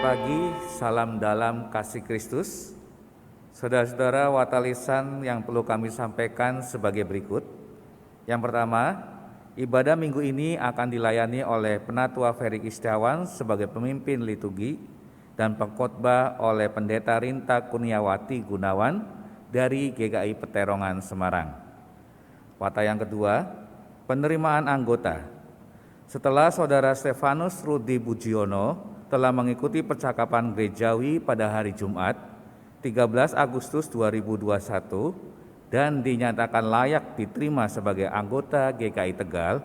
pagi, salam dalam kasih Kristus. Saudara-saudara, watalisan yang perlu kami sampaikan sebagai berikut. Yang pertama, ibadah minggu ini akan dilayani oleh Penatua Ferry Istiawan sebagai pemimpin liturgi dan pengkhotbah oleh Pendeta Rinta Kurniawati Gunawan dari GKI Peterongan Semarang. Wata yang kedua, penerimaan anggota. Setelah Saudara Stefanus Rudi Bujiono telah mengikuti percakapan gerejawi pada hari Jumat 13 Agustus 2021 dan dinyatakan layak diterima sebagai anggota GKI Tegal,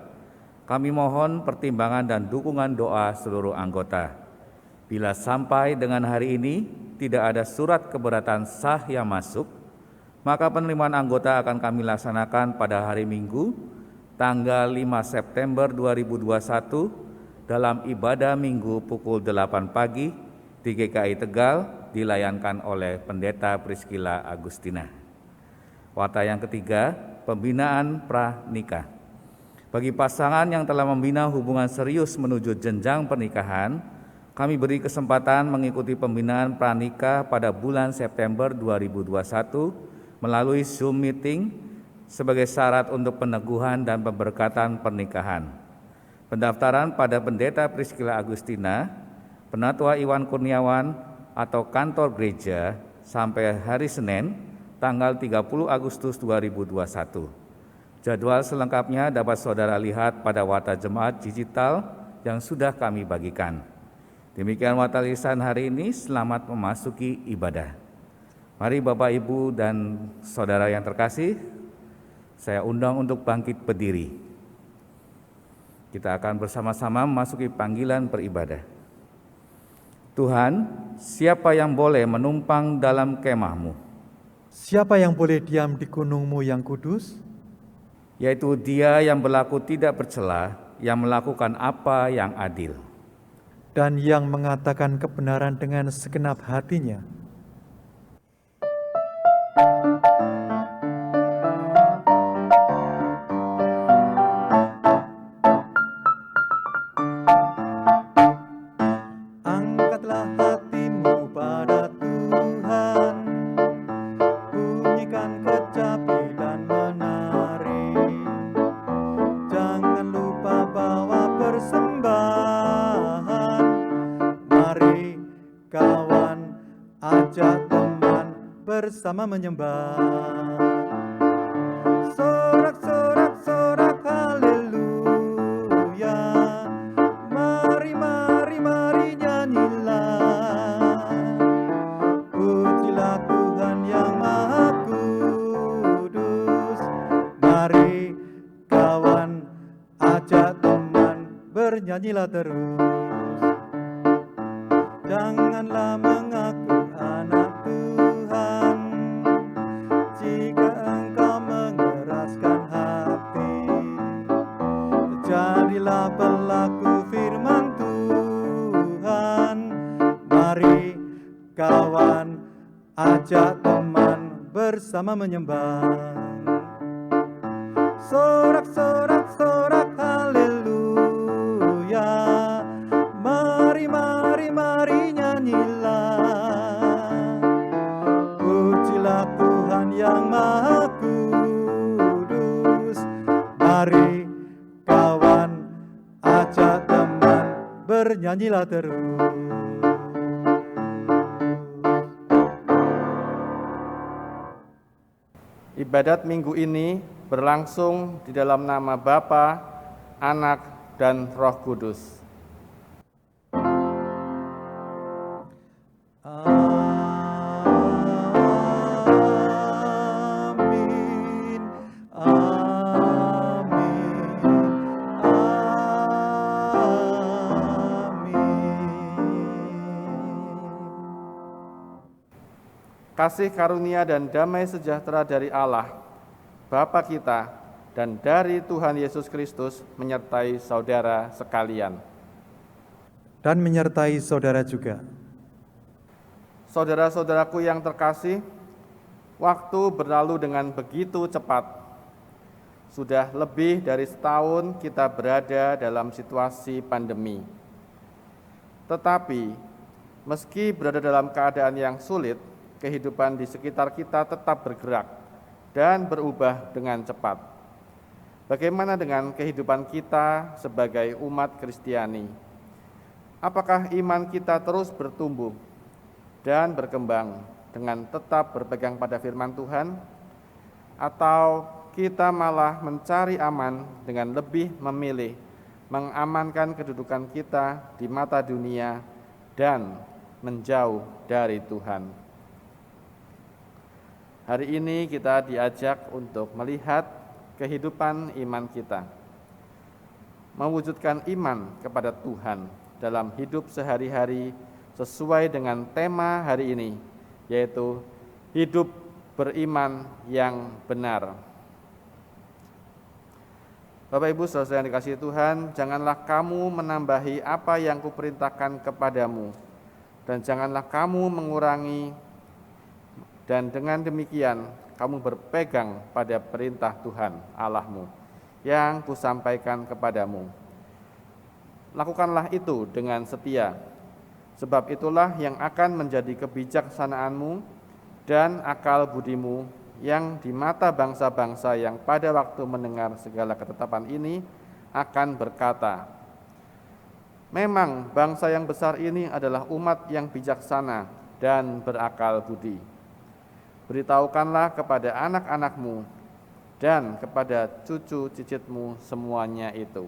kami mohon pertimbangan dan dukungan doa seluruh anggota. Bila sampai dengan hari ini tidak ada surat keberatan sah yang masuk, maka penerimaan anggota akan kami laksanakan pada hari Minggu tanggal 5 September 2021 dalam ibadah Minggu pukul 8 pagi di GKI Tegal dilayankan oleh Pendeta Priscilla Agustina. Wata yang ketiga, pembinaan pranikah. Bagi pasangan yang telah membina hubungan serius menuju jenjang pernikahan, kami beri kesempatan mengikuti pembinaan pranikah pada bulan September 2021 melalui Zoom meeting sebagai syarat untuk peneguhan dan pemberkatan pernikahan. Pendaftaran pada Pendeta Priscilla Agustina, Penatua Iwan Kurniawan atau kantor gereja sampai hari Senin tanggal 30 Agustus 2021. Jadwal selengkapnya dapat saudara lihat pada Wata Jemaat Digital yang sudah kami bagikan. Demikian watalisan hari ini, selamat memasuki ibadah. Mari Bapak, Ibu, dan saudara yang terkasih, saya undang untuk bangkit berdiri. Kita akan bersama-sama memasuki panggilan beribadah. Tuhan, siapa yang boleh menumpang dalam kemah-Mu? Siapa yang boleh diam di gunung-Mu yang kudus? Yaitu Dia yang berlaku tidak bercela, yang melakukan apa yang adil, dan yang mengatakan kebenaran dengan segenap hatinya. Bersama menyembah. Sorak-sorak-sorak haleluya. Mari, mari, mari nyanyilah. Pujilah Tuhan yang Maha Kudus. Mari kawan, ajak teman, bernyanyilah terus. Janganlah mengaku anak Tuhan jika engkau mengeraskan hati. Jadilah pelaku firman Tuhan. Mari kawan, ajak teman, bersama menyembah. Sorak-sorak-sorak haleluya. Mari, mari, mari nyanyilah. Pujilah Tuhan yang Maha Kudus. Mari kawan, ajak teman, bernyanyilah terus. Ibadat minggu ini berlangsung di dalam nama Bapa, Anak, dan Roh Kudus. Amin, amin, amin. Kasih karunia dan damai sejahtera dari Allah, Bapa kita, dan dari Tuhan Yesus Kristus menyertai saudara sekalian. Dan menyertai saudara juga. Saudara-saudaraku yang terkasih, waktu berlalu dengan begitu cepat. Sudah lebih dari setahun kita berada dalam situasi pandemi. Tetapi Meski berada dalam keadaan yang sulit, kehidupan di sekitar kita tetap bergerak dan berubah dengan cepat. Bagaimana dengan kehidupan kita sebagai umat Kristiani? Apakah iman kita terus bertumbuh dan berkembang dengan tetap berpegang pada firman Tuhan? Atau kita malah mencari aman dengan lebih memilih mengamankan kedudukan kita di mata dunia dan menjauh dari Tuhan? Hari ini kita diajak untuk melihat kehidupan iman kita, mewujudkan iman kepada Tuhan dalam hidup sehari-hari sesuai dengan tema hari ini, yaitu hidup beriman yang benar. Bapak Ibu Saudara yang dikasihi Tuhan, janganlah kamu menambahi apa yang kuperintahkan kepadamu, dan janganlah kamu mengurangi, dan dengan demikian kamu berpegang pada perintah Tuhan Allahmu yang kusampaikan kepadamu. Lakukanlah itu dengan setia, sebab itulah yang akan menjadi kebijaksanaanmu dan akal budimu yang di mata bangsa-bangsa yang pada waktu mendengar segala ketetapan ini akan berkata, memang bangsa yang besar ini adalah umat yang bijaksana dan berakal budi. Beritahukanlah kepada anak-anakmu dan kepada cucu cicitmu semuanya itu.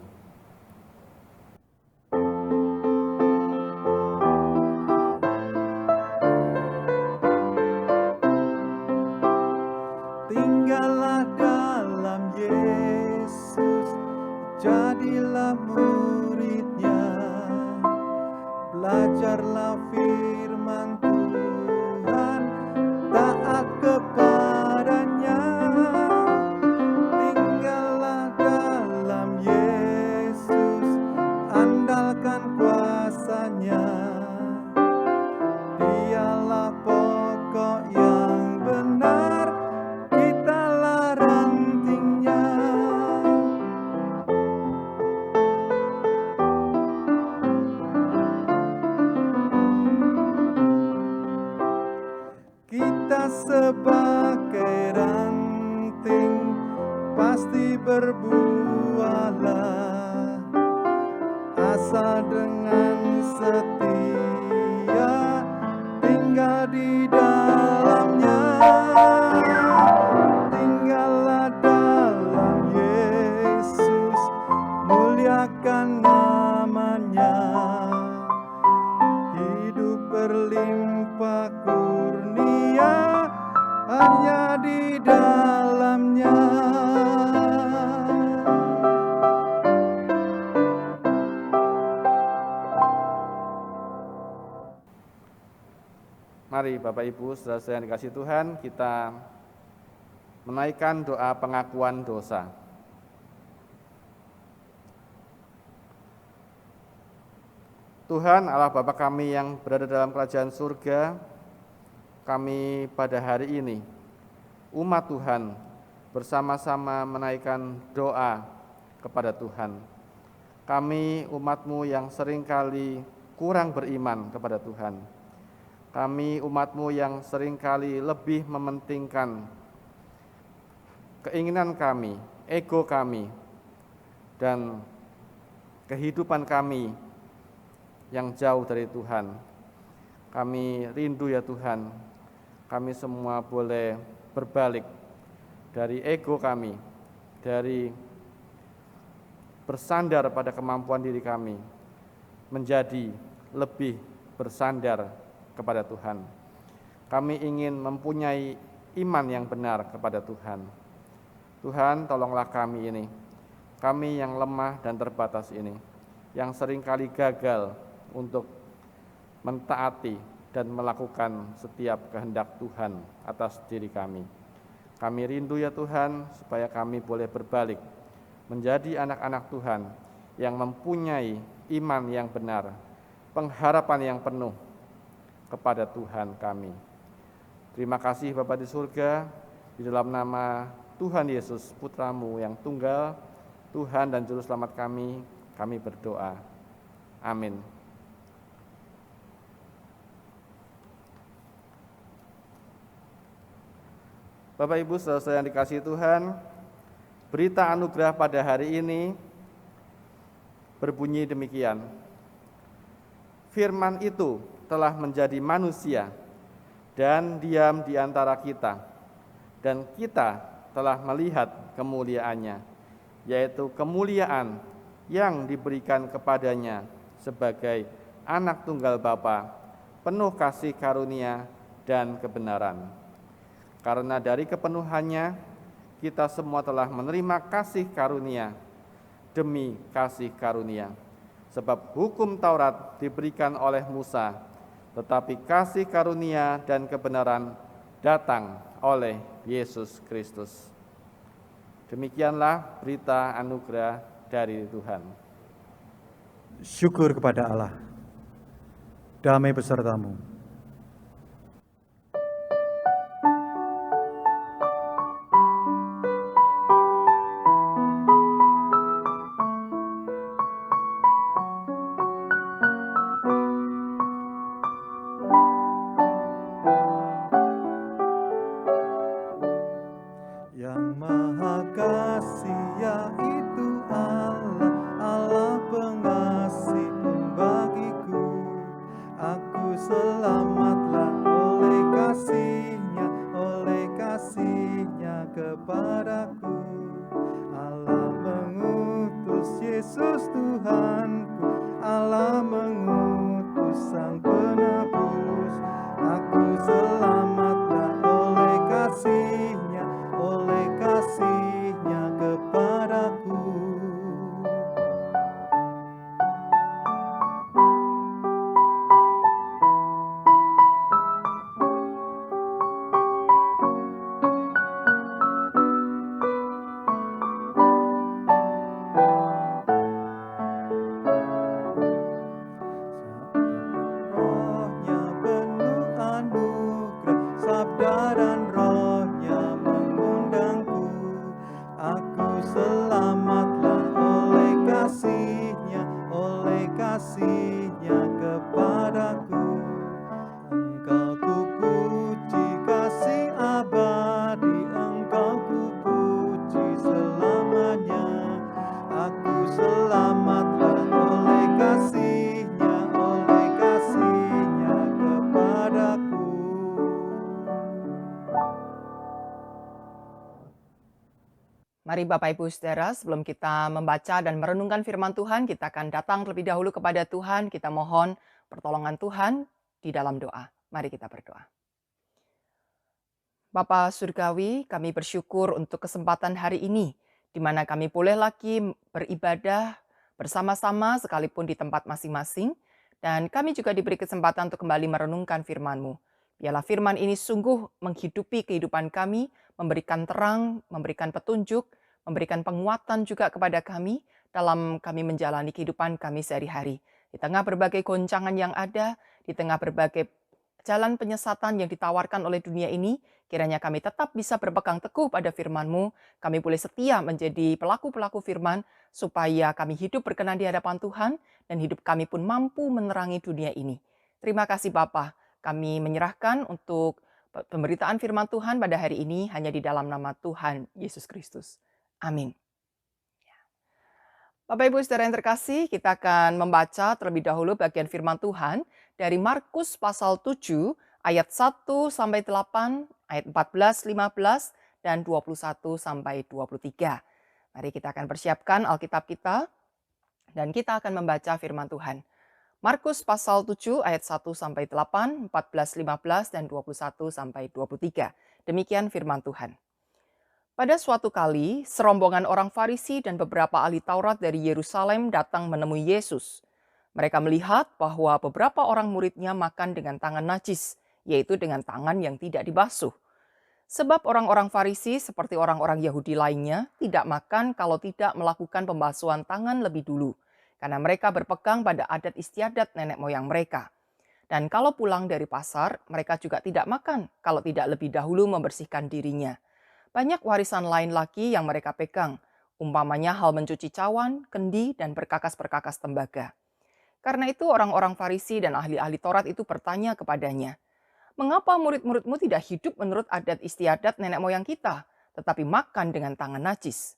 Tinggallah dalam Yesus, jadilah murid-Nya, belajarlah firman Tuhan, taat kepadanya. Tinggallah dalam Yesus, andalkan kuasa-Nya, Dialah pokok yang benar, kitalah rantingnya. Kita sebagai ranting pasti berbuahlah, asal dengan setia tinggal di dalamnya. Tinggallah dalam Yesus, muliakan namanya, hidup berlimpah kurnia hanya di dalamnya. Mari Bapak Ibu Saudara yang dikasihi Tuhan, kita menaikkan doa pengakuan dosa. Tuhan Allah Bapa kami yang berada dalam kerajaan surga, kami pada hari ini, umat Tuhan, bersama-sama menaikkan doa kepada Tuhan. Kami umat-Mu yang seringkali kurang beriman kepada Tuhan. Kami umat-Mu yang seringkali lebih mementingkan keinginan kami, ego kami, dan kehidupan kami yang jauh dari Tuhan. Kami rindu ya Tuhan, kami semua boleh berbalik dari ego kami, dari bersandar pada kemampuan diri kami, menjadi lebih bersandar kepada Tuhan. Kami ingin mempunyai iman yang benar kepada Tuhan. Tuhan, tolonglah kami ini, kami yang lemah dan terbatas ini, yang seringkali gagal untuk mentaati dan melakukan setiap kehendak Tuhan atas diri kami. Kami rindu ya Tuhan, supaya kami boleh berbalik, menjadi anak-anak Tuhan yang mempunyai iman yang benar, pengharapan yang penuh kepada Tuhan kami. Terima kasih Bapa di surga, di dalam nama Tuhan Yesus, Putra-Mu yang tunggal, Tuhan dan Juru Selamat kami berdoa. Amin. Bapak Ibu saudara yang dikasihi Tuhan, berita anugerah pada hari ini berbunyi demikian. Firman itu telah menjadi manusia dan diam di antara kita, dan kita telah melihat kemuliaannya, yaitu kemuliaan yang diberikan kepadanya sebagai anak tunggal Bapa, penuh kasih karunia dan kebenaran. Karena dari kepenuhannya, kita semua telah menerima kasih karunia demi kasih karunia. Sebab hukum Taurat diberikan oleh Musa, tetapi kasih karunia dan kebenaran datang oleh Yesus Kristus. Demikianlah berita anugerah dari Tuhan. Syukur kepada Allah. Damai besertamu. Yang Maha Kasih yaitu Allah, Allah pengasih pun bagiku. Aku selamatlah oleh kasihnya kepadaku. Allah mengutus Yesus Tuhanku, Allah mengutus Sang Penebus. Aku selamatlah oleh kasihnya kepadaku. Rohnya penuh anugerah, sabda dan rohnya mengundangku. Aku selamatlah oleh kasihnya kepadaku. Engkau kupuji kasih abadi, engkau kupuji selamanya. Aku selamatlah oleh kasihnya kepadaku. Mari Bapak Ibu Saudara, sebelum kita membaca dan merenungkan firman Tuhan, kita akan datang terlebih dahulu kepada Tuhan. Kita mohon pertolongan Tuhan di dalam doa. Mari kita berdoa. Bapa Surgawi, kami bersyukur untuk kesempatan hari ini, di mana kami boleh lagi beribadah bersama-sama sekalipun di tempat masing-masing, dan kami juga diberi kesempatan untuk kembali merenungkan firman-Mu. Biarlah firman ini sungguh menghidupi kehidupan kami, memberikan terang, memberikan petunjuk, memberikan penguatan juga kepada kami dalam kami menjalani kehidupan kami sehari-hari. Di tengah berbagai goncangan yang ada, di tengah berbagai jalan penyesatan yang ditawarkan oleh dunia ini, kiranya kami tetap bisa berpegang teguh pada firman-Mu, kami boleh setia menjadi pelaku-pelaku firman, supaya kami hidup berkenan di hadapan Tuhan, dan hidup kami pun mampu menerangi dunia ini. Terima kasih Bapa, kami menyerahkan untuk pemberitaan firman Tuhan pada hari ini hanya di dalam nama Tuhan Yesus Kristus. Amin. Bapak Ibu Saudara yang terkasih, kita akan membaca terlebih dahulu bagian firman Tuhan dari Markus pasal 7 ayat 1 sampai 8, ayat 14, 15 dan 21 sampai 23. Mari kita akan persiapkan Alkitab kita dan kita akan membaca firman Tuhan. Markus pasal 7 ayat 1 sampai 8, 14, 15 dan 21 sampai 23. Demikian firman Tuhan. Pada suatu kali, serombongan orang Farisi dan beberapa ahli Taurat dari Yerusalem datang menemui Yesus. Mereka melihat bahwa beberapa orang muridnya makan dengan tangan najis, yaitu dengan tangan yang tidak dibasuh. Sebab orang-orang Farisi seperti orang-orang Yahudi lainnya tidak makan kalau tidak melakukan pembasuhan tangan lebih dulu, karena mereka berpegang pada adat istiadat nenek moyang mereka. Dan kalau pulang dari pasar, mereka juga tidak makan kalau tidak lebih dahulu membersihkan dirinya. Banyak warisan lain lagi yang mereka pegang, umpamanya hal mencuci cawan, kendi, dan perkakas-perkakas tembaga. Karena itu orang-orang Farisi dan ahli-ahli Taurat itu bertanya kepadanya, Mengapa murid-muridmu tidak hidup menurut adat istiadat nenek moyang kita, tetapi makan dengan tangan najis?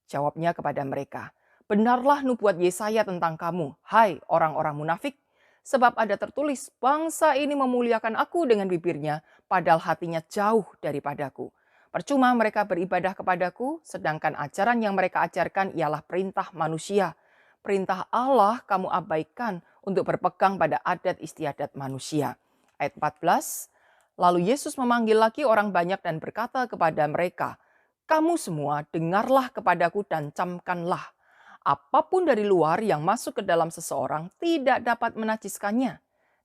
Jawabnya kepada mereka, benarlah nubuat Yesaya tentang kamu, hai orang-orang munafik. Sebab ada tertulis, bangsa ini memuliakan aku dengan bibirnya, padahal hatinya jauh daripadaku. Percuma mereka beribadah kepadaku, sedangkan ajaran yang mereka ajarkan ialah perintah manusia. Perintah Allah kamu abaikan untuk berpegang pada adat istiadat manusia. Ayat 14, lalu Yesus memanggil lagi orang banyak dan berkata kepada mereka, kamu semua dengarlah kepadaku dan camkanlah. Apapun dari luar yang masuk ke dalam seseorang tidak dapat menajiskannya.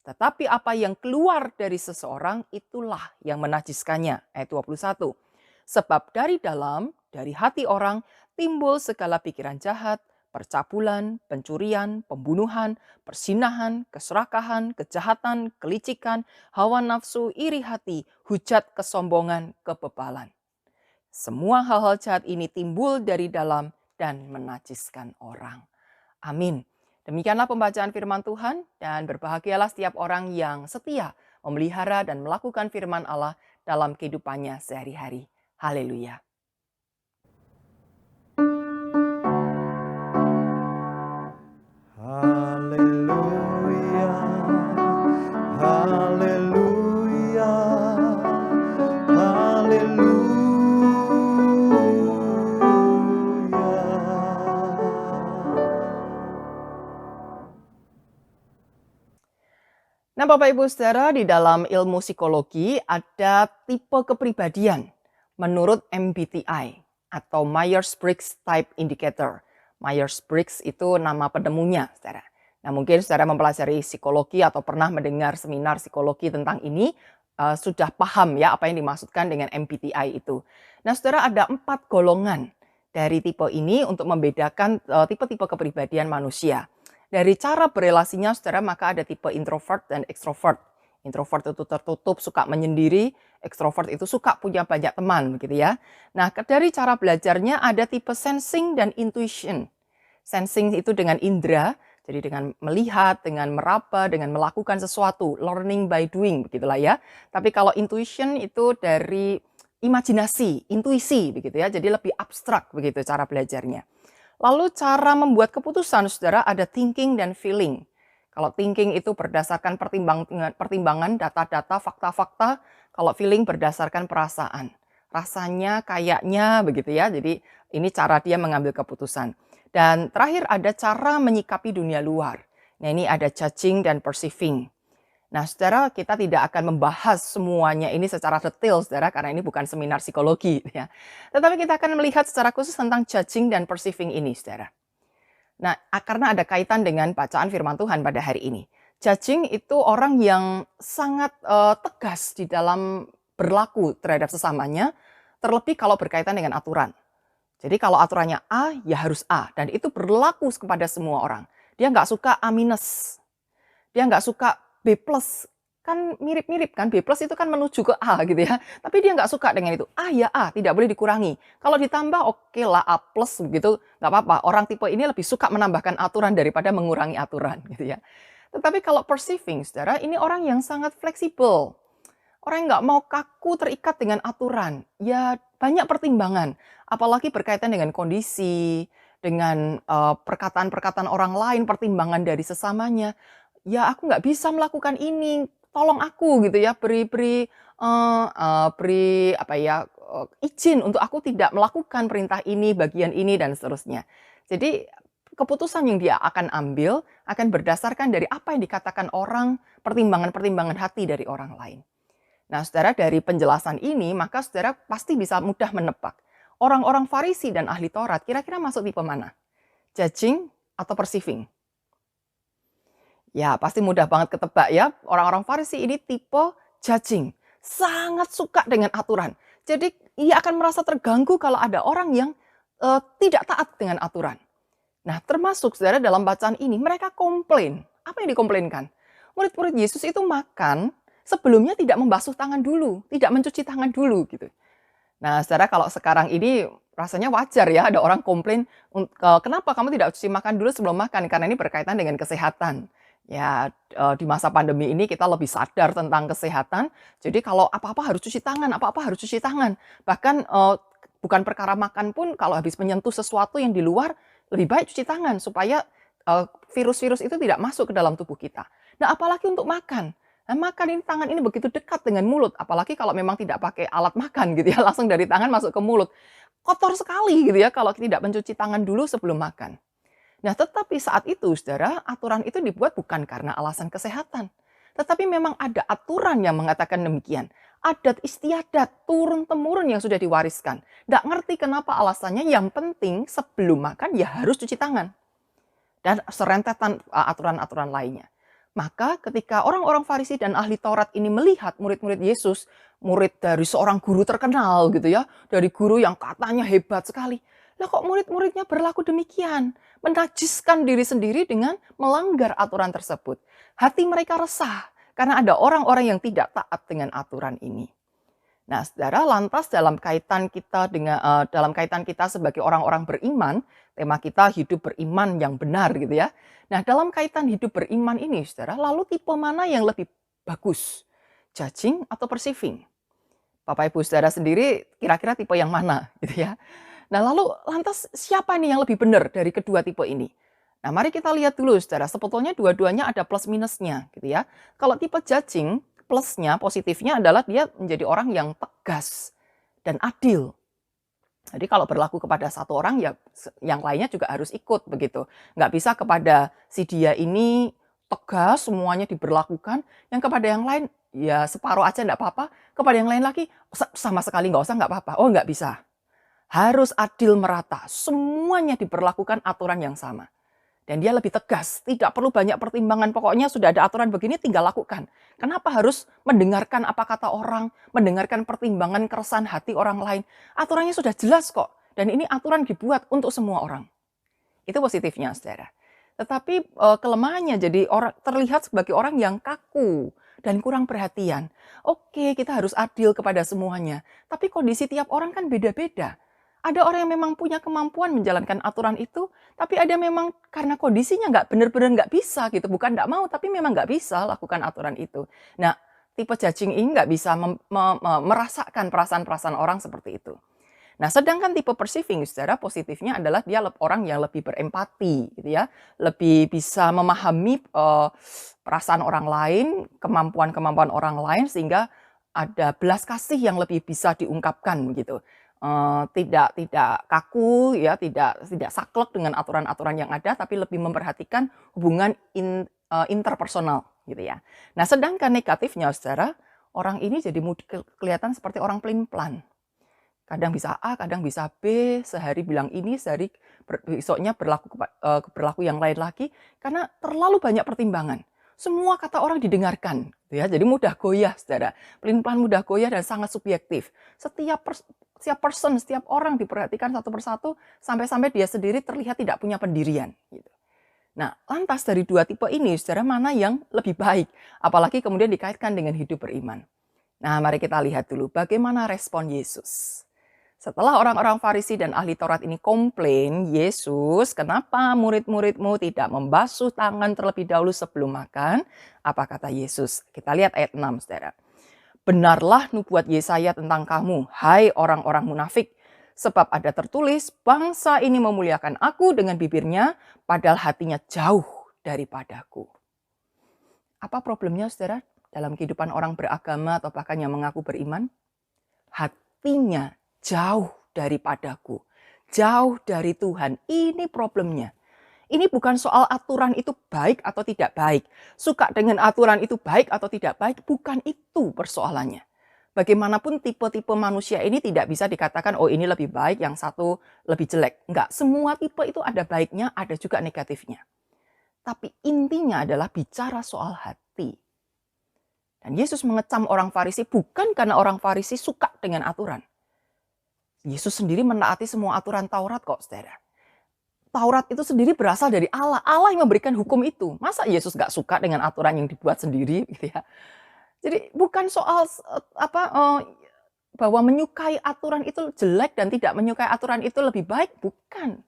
Tetapi apa yang keluar dari seseorang itulah yang menajiskannya. Ayat 21. Sebab dari dalam, dari hati orang, timbul segala pikiran jahat, percabulan, pencurian, pembunuhan, persinahan, keserakahan, kejahatan, kelicikan, hawa nafsu, iri hati, hujat, kesombongan, kebebalan. Semua hal-hal jahat ini timbul dari dalam dan menajiskan orang. Amin. Demikianlah pembacaan firman Tuhan, dan berbahagialah setiap orang yang setia memelihara dan melakukan firman Allah dalam kehidupannya sehari-hari. Haleluya. Haleluya, haleluya, Nah, Bapak Ibu Saudara, di dalam ilmu psikologi ada tipe kepribadian menurut MBTI atau Myers-Briggs Type Indicator. Myers-Briggs itu nama penemunya, Saudara. Nah, mungkin Saudara mempelajari psikologi atau pernah mendengar seminar psikologi tentang ini, sudah paham ya apa yang dimaksudkan dengan MBTI itu. Nah, Saudara, ada 4 golongan dari tipe ini untuk membedakan tipe-tipe kepribadian manusia. Dari cara berelasinya, Saudara, maka ada tipe introvert dan extrovert. Introvert itu tertutup, suka menyendiri. Extrovert itu suka punya banyak teman, begitu ya. Nah, dari cara belajarnya ada tipe sensing dan intuition. Sensing itu dengan indera, jadi dengan melihat, dengan meraba, dengan melakukan sesuatu, learning by doing, begitulah ya. Tapi kalau intuition itu dari imajinasi, intuisi, begitu ya. Jadi lebih abstrak begitu cara belajarnya. Lalu cara membuat keputusan, Saudara, ada thinking dan feeling. Kalau thinking itu berdasarkan pertimbangan data-data, fakta-fakta. Kalau feeling berdasarkan perasaan. Rasanya, kayaknya, begitu ya. Jadi ini cara dia mengambil keputusan. Dan terakhir ada cara menyikapi dunia luar. Nah, ini ada judging dan perceiving. Nah, Saudara, kita tidak akan membahas semuanya ini secara detail, Saudara, karena ini bukan seminar psikologi, ya. Tetapi kita akan melihat secara khusus tentang judging dan perceiving ini, Saudara. Nah, karena ada kaitan dengan bacaan firman Tuhan pada hari ini. Judging itu orang yang sangat tegas di dalam berlaku terhadap sesamanya, terlebih kalau berkaitan dengan aturan. Jadi kalau aturannya A, ya harus A, dan itu berlaku kepada semua orang. Dia nggak suka A minus, dia nggak suka B plus, kan mirip-mirip kan, B plus itu kan menuju ke A gitu ya. Tapi dia nggak suka dengan itu. A ya A, tidak boleh dikurangi. Kalau ditambah oke lah A plus begitu, nggak apa-apa. Orang tipe ini lebih suka menambahkan aturan daripada mengurangi aturan gitu ya. Tetapi kalau perceiving, Saudara, ini orang yang sangat fleksibel. Orang yang nggak mau kaku terikat dengan aturan. Ya banyak pertimbangan. Apalagi berkaitan dengan kondisi, dengan perkataan-perkataan orang lain, pertimbangan dari sesamanya. Ya aku nggak bisa melakukan ini, tolong aku gitu ya, beri izin untuk aku tidak melakukan perintah ini, bagian ini dan seterusnya. Jadi keputusan yang dia akan ambil akan berdasarkan dari apa yang dikatakan orang, pertimbangan-pertimbangan hati dari orang lain. Nah, Saudara, dari penjelasan ini maka Saudara pasti bisa mudah menebak. Orang-orang Farisi dan ahli Taurat kira-kira masuk tipe mana? Judging atau perceiving? Ya, pasti mudah banget ketebak ya. Orang-orang Farisi ini tipe judging. Sangat suka dengan aturan. Jadi, ia akan merasa terganggu kalau ada orang yang tidak taat dengan aturan. Nah, termasuk, Saudara, dalam bacaan ini, mereka komplain. Apa yang dikomplainkan? Murid-murid Yesus itu makan, sebelumnya tidak membasuh tangan dulu. Tidak mencuci tangan dulu, gitu. Nah, Saudara, kalau sekarang ini rasanya wajar ya, ada orang komplain, kenapa kamu tidak cuci makan dulu sebelum makan? Karena ini berkaitan dengan kesehatan. Ya, di masa pandemi ini kita lebih sadar tentang kesehatan, jadi kalau apa-apa harus cuci tangan, apa-apa harus cuci tangan. Bahkan, bukan perkara makan pun kalau habis menyentuh sesuatu yang di luar, lebih baik cuci tangan supaya, virus-virus itu tidak masuk ke dalam tubuh kita. Nah, apalagi untuk makan. Nah, makan ini tangan ini begitu dekat dengan mulut, apalagi kalau memang tidak pakai alat makan gitu ya, langsung dari tangan masuk ke mulut. Kotor sekali gitu ya kalau tidak mencuci tangan dulu sebelum makan. Nah, tetapi saat itu, saudara, aturan itu dibuat bukan karena alasan kesehatan. Tetapi memang ada aturan yang mengatakan demikian. Adat istiadat, turun-temurun yang sudah diwariskan. Nggak ngerti kenapa alasannya, yang penting sebelum makan ya harus cuci tangan. Dan serentetan aturan-aturan lainnya. Maka ketika orang-orang Farisi dan ahli Taurat ini melihat murid-murid Yesus, murid dari seorang guru terkenal gitu ya, dari guru yang katanya hebat sekali. Lah kok murid-muridnya berlaku demikian? Menajiskan diri sendiri dengan melanggar aturan tersebut. Hati mereka resah karena ada orang-orang yang tidak taat dengan aturan ini. Nah, saudara, lantas dalam kaitan kita sebagai orang-orang beriman, tema kita hidup beriman yang benar gitu ya. Nah, dalam kaitan hidup beriman ini, saudara, lalu tipe mana yang lebih bagus? Judging atau perceiving? Bapak Ibu saudara sendiri kira-kira tipe yang mana gitu ya. Nah, lalu lantas siapa nih yang lebih benar dari kedua tipe ini? Nah, mari kita lihat dulu saudara, sebetulnya dua-duanya ada plus minusnya gitu ya. Kalau tipe judging, plusnya, positifnya adalah dia menjadi orang yang tegas dan adil. Jadi kalau berlaku kepada satu orang ya yang lainnya juga harus ikut begitu. Nggak bisa kepada si dia ini tegas semuanya diberlakukan, yang kepada yang lain ya separuh aja nggak apa-apa, kepada yang lain lagi sama sekali nggak usah nggak apa-apa. Oh nggak bisa. Harus adil merata, semuanya diberlakukan aturan yang sama. Dan dia lebih tegas, tidak perlu banyak pertimbangan, pokoknya sudah ada aturan begini tinggal lakukan. Kenapa harus mendengarkan apa kata orang, mendengarkan pertimbangan keresahan hati orang lain? Aturannya sudah jelas kok, dan ini aturan dibuat untuk semua orang. Itu positifnya, saudara. Tetapi kelemahannya jadi terlihat sebagai orang yang kaku dan kurang perhatian. Oke, kita harus adil kepada semuanya, tapi kondisi tiap orang kan beda-beda. Ada orang yang memang punya kemampuan menjalankan aturan itu, tapi ada memang karena kondisinya nggak benar-benar nggak bisa gitu. Bukan nggak mau, tapi memang nggak bisa lakukan aturan itu. Nah, tipe judging ini nggak bisa merasakan perasaan-perasaan orang seperti itu. Nah, sedangkan tipe perceiving, saudara, positifnya adalah dia orang yang lebih berempati, gitu ya, lebih bisa memahami perasaan orang lain, kemampuan-kemampuan orang lain, sehingga ada belas kasih yang lebih bisa diungkapkan, gitu. Tidak kaku, ya, tidak saklek dengan aturan-aturan yang ada, tapi lebih memperhatikan hubungan interpersonal, gitu ya. Nah, sedangkan negatifnya, saudara, orang ini jadi kelihatan seperti orang pelin-pelan. Kadang bisa A, kadang bisa B, sehari bilang ini, sehari besoknya berlaku yang lain lagi, karena terlalu banyak pertimbangan. Semua kata orang didengarkan, ya. Jadi mudah goyah, saudara. Pelin-pelan mudah goyah dan sangat subjektif. Setiap orang diperhatikan satu persatu, sampai-sampai dia sendiri terlihat tidak punya pendirian. Gitu. Nah, lantas dari dua tipe ini, saudara, mana yang lebih baik? Apalagi kemudian dikaitkan dengan hidup beriman. Nah, mari kita lihat dulu bagaimana respon Yesus. Setelah orang-orang Farisi dan ahli Taurat ini komplain, Yesus, kenapa murid-muridmu tidak membasuh tangan terlebih dahulu sebelum makan? Apa kata Yesus? Kita lihat ayat 6, saudara. Benarlah nubuat Yesaya tentang kamu, hai orang-orang munafik. Sebab ada tertulis, bangsa ini memuliakan aku dengan bibirnya, padahal hatinya jauh daripadaku. Apa problemnya, saudara, dalam kehidupan orang beragama atau bahkan yang mengaku beriman? Hatinya jauh daripadaku, jauh dari Tuhan. Ini problemnya. Ini bukan soal aturan itu baik atau tidak baik. Suka dengan aturan itu baik atau tidak baik, bukan itu persoalannya. Bagaimanapun tipe-tipe manusia ini tidak bisa dikatakan, oh ini lebih baik, yang satu lebih jelek. Enggak, semua tipe itu ada baiknya, ada juga negatifnya. Tapi intinya adalah bicara soal hati. Dan Yesus mengecam orang Farisi bukan karena orang Farisi suka dengan aturan. Yesus sendiri menaati semua aturan Taurat kok, saudara. Taurat itu sendiri berasal dari Allah. Allah yang memberikan hukum itu. Masa Yesus gak suka dengan aturan yang dibuat sendiri, gitu ya? Jadi bukan soal bahwa menyukai aturan itu jelek dan tidak menyukai aturan itu lebih baik, bukan.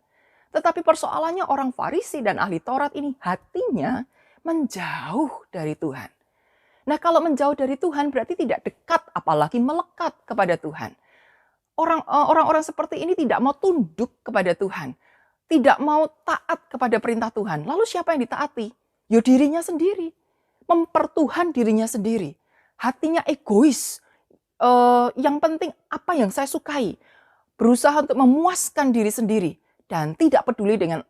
Tetapi persoalannya orang Farisi dan ahli Taurat ini hatinya menjauh dari Tuhan. Nah, kalau menjauh dari Tuhan berarti tidak dekat, apalagi melekat kepada Tuhan. Orang-orang seperti ini tidak mau tunduk kepada Tuhan, tidak mau taat kepada perintah Tuhan. Lalu siapa yang ditaati? Ya dirinya sendiri, mempertuhan dirinya sendiri. Hatinya egois, yang penting apa yang saya sukai. Berusaha untuk memuaskan diri sendiri dan tidak peduli dengan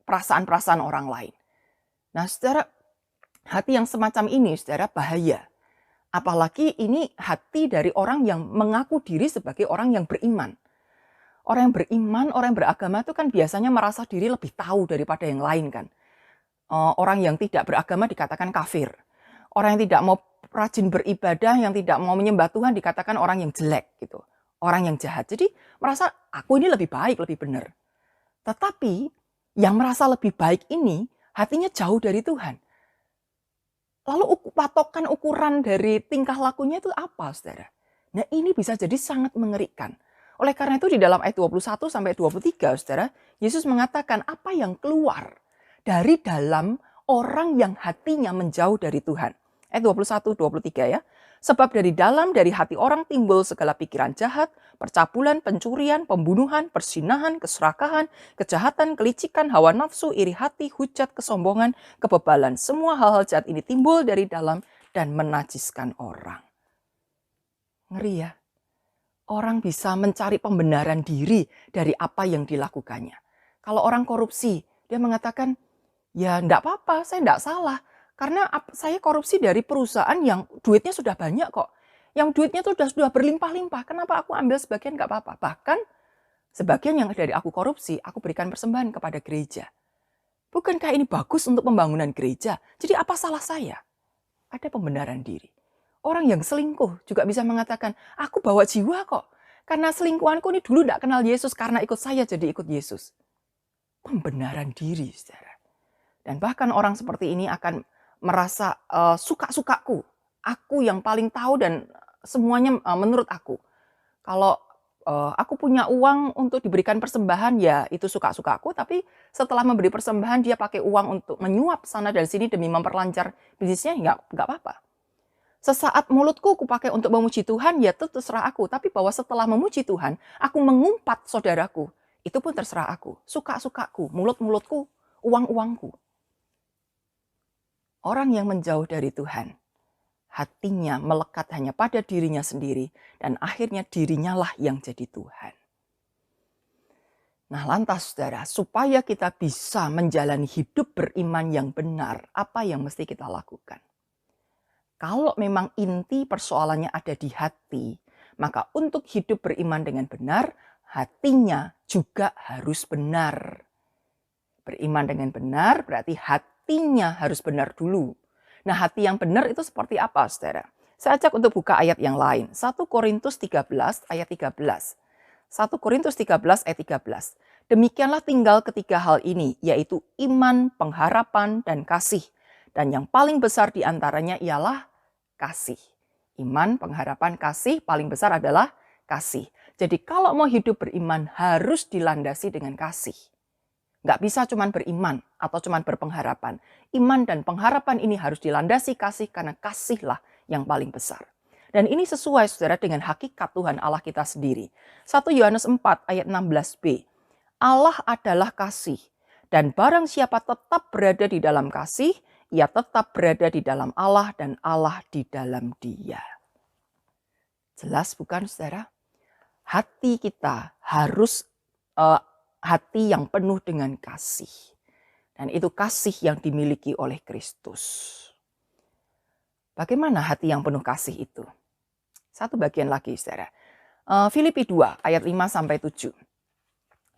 perasaan-perasaan orang lain. Nah, saudara, hati yang semacam ini, saudara, bahaya. Apalagi ini hati dari orang yang mengaku diri sebagai orang yang beriman. Orang yang beriman, orang yang beragama itu kan biasanya merasa diri lebih tahu daripada yang lain kan. Orang yang tidak beragama dikatakan kafir. Orang yang tidak mau rajin beribadah, yang tidak mau menyembah Tuhan dikatakan orang yang jelek gitu. Orang yang jahat. Jadi merasa aku ini lebih baik, lebih benar. Tetapi yang merasa lebih baik ini hatinya jauh dari Tuhan. Lalu patokan ukuran dari tingkah lakunya itu apa, saudara? Nah, ini bisa jadi sangat mengerikan. Oleh karena itu di dalam ayat 21 sampai 23, saudara, Yesus mengatakan apa yang keluar dari dalam orang yang hatinya menjauh dari Tuhan. Ayat 21, 23 ya. Sebab dari dalam, dari hati orang timbul segala pikiran jahat, percabulan, pencurian, pembunuhan, persinahan, keserakahan, kejahatan, kelicikan, hawa nafsu, iri hati, hujat, kesombongan, kebebalan. Semua hal-hal jahat ini timbul dari dalam dan menajiskan orang. Ngeri ya. Orang bisa mencari pembenaran diri dari apa yang dilakukannya. Kalau orang korupsi, dia mengatakan, ya enggak apa-apa, saya enggak salah. Karena saya korupsi dari perusahaan yang duitnya sudah banyak kok. Yang duitnya tuh sudah berlimpah-limpah. Kenapa aku ambil sebagian nggak apa-apa. Bahkan sebagian yang dari aku korupsi, aku berikan persembahan kepada gereja. Bukankah ini bagus untuk pembangunan gereja? Jadi apa salah saya? Ada pembenaran diri. Orang yang selingkuh juga bisa mengatakan, aku bawa jiwa kok. Karena selingkuhanku ini dulu nggak kenal Yesus, karena ikut saya jadi ikut Yesus. Pembenaran diri, saudara. Dan bahkan orang seperti ini akan merasa suka-sukaku, aku yang paling tahu dan semuanya menurut aku. Kalau aku punya uang untuk diberikan persembahan, ya itu suka-sukaku, tapi setelah memberi persembahan dia pakai uang untuk menyuap sana dan sini demi memperlancar bisnisnya, nggak apa-apa. Sesaat mulutku aku pakai untuk memuji Tuhan, ya itu terserah aku. Tapi bahwa setelah memuji Tuhan, aku mengumpat saudaraku, itu pun terserah aku. Suka-sukaku, mulut-mulutku, uang-uangku. Orang yang menjauh dari Tuhan, hatinya melekat hanya pada dirinya sendiri, dan akhirnya dirinya lah yang jadi Tuhan. Nah, lantas saudara, supaya kita bisa menjalani hidup beriman yang benar, apa yang mesti kita lakukan? Kalau memang inti persoalannya ada di hati, maka untuk hidup beriman dengan benar, hatinya juga harus benar. Beriman dengan benar berarti hatinya harus benar dulu. Nah, hati yang benar itu seperti apa, saudara? Saya ajak untuk buka ayat yang lain. 1 Korintus 13 ayat 13. 1 Korintus 13 ayat 13. Demikianlah tinggal ketiga hal ini, yaitu iman, pengharapan, dan kasih. Dan yang paling besar di antaranya ialah kasih. Iman, pengharapan, kasih, paling besar adalah kasih. Jadi kalau mau hidup beriman harus dilandasi dengan kasih. Nggak bisa cuma beriman atau cuma berpengharapan. Iman dan pengharapan ini harus dilandasi kasih karena kasihlah yang paling besar. Dan ini sesuai saudara dengan hakikat Tuhan Allah kita sendiri. 1 Yohanes 4 ayat 16b. Allah adalah kasih dan barang siapa tetap berada di dalam kasih, ia tetap berada di dalam Allah dan Allah di dalam dia. Jelas bukan saudara? Hati kita harus hati yang penuh dengan kasih. Dan itu kasih yang dimiliki oleh Kristus. Bagaimana hati yang penuh kasih itu? Satu bagian lagi, saudara. Filipi 2 ayat 5-7.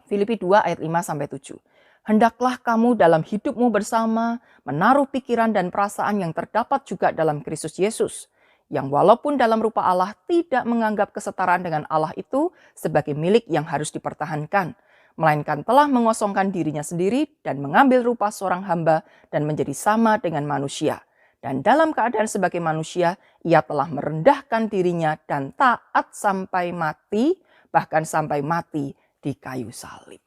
Filipi 2 ayat 5-7. Hendaklah kamu dalam hidupmu bersama menaruh pikiran dan perasaan yang terdapat juga dalam Kristus Yesus, yang walaupun dalam rupa Allah tidak menganggap kesetaraan dengan Allah itu sebagai milik yang harus dipertahankan, melainkan telah mengosongkan dirinya sendiri dan mengambil rupa seorang hamba dan menjadi sama dengan manusia. Dan dalam keadaan sebagai manusia, ia telah merendahkan dirinya dan taat sampai mati, bahkan sampai mati di kayu salib.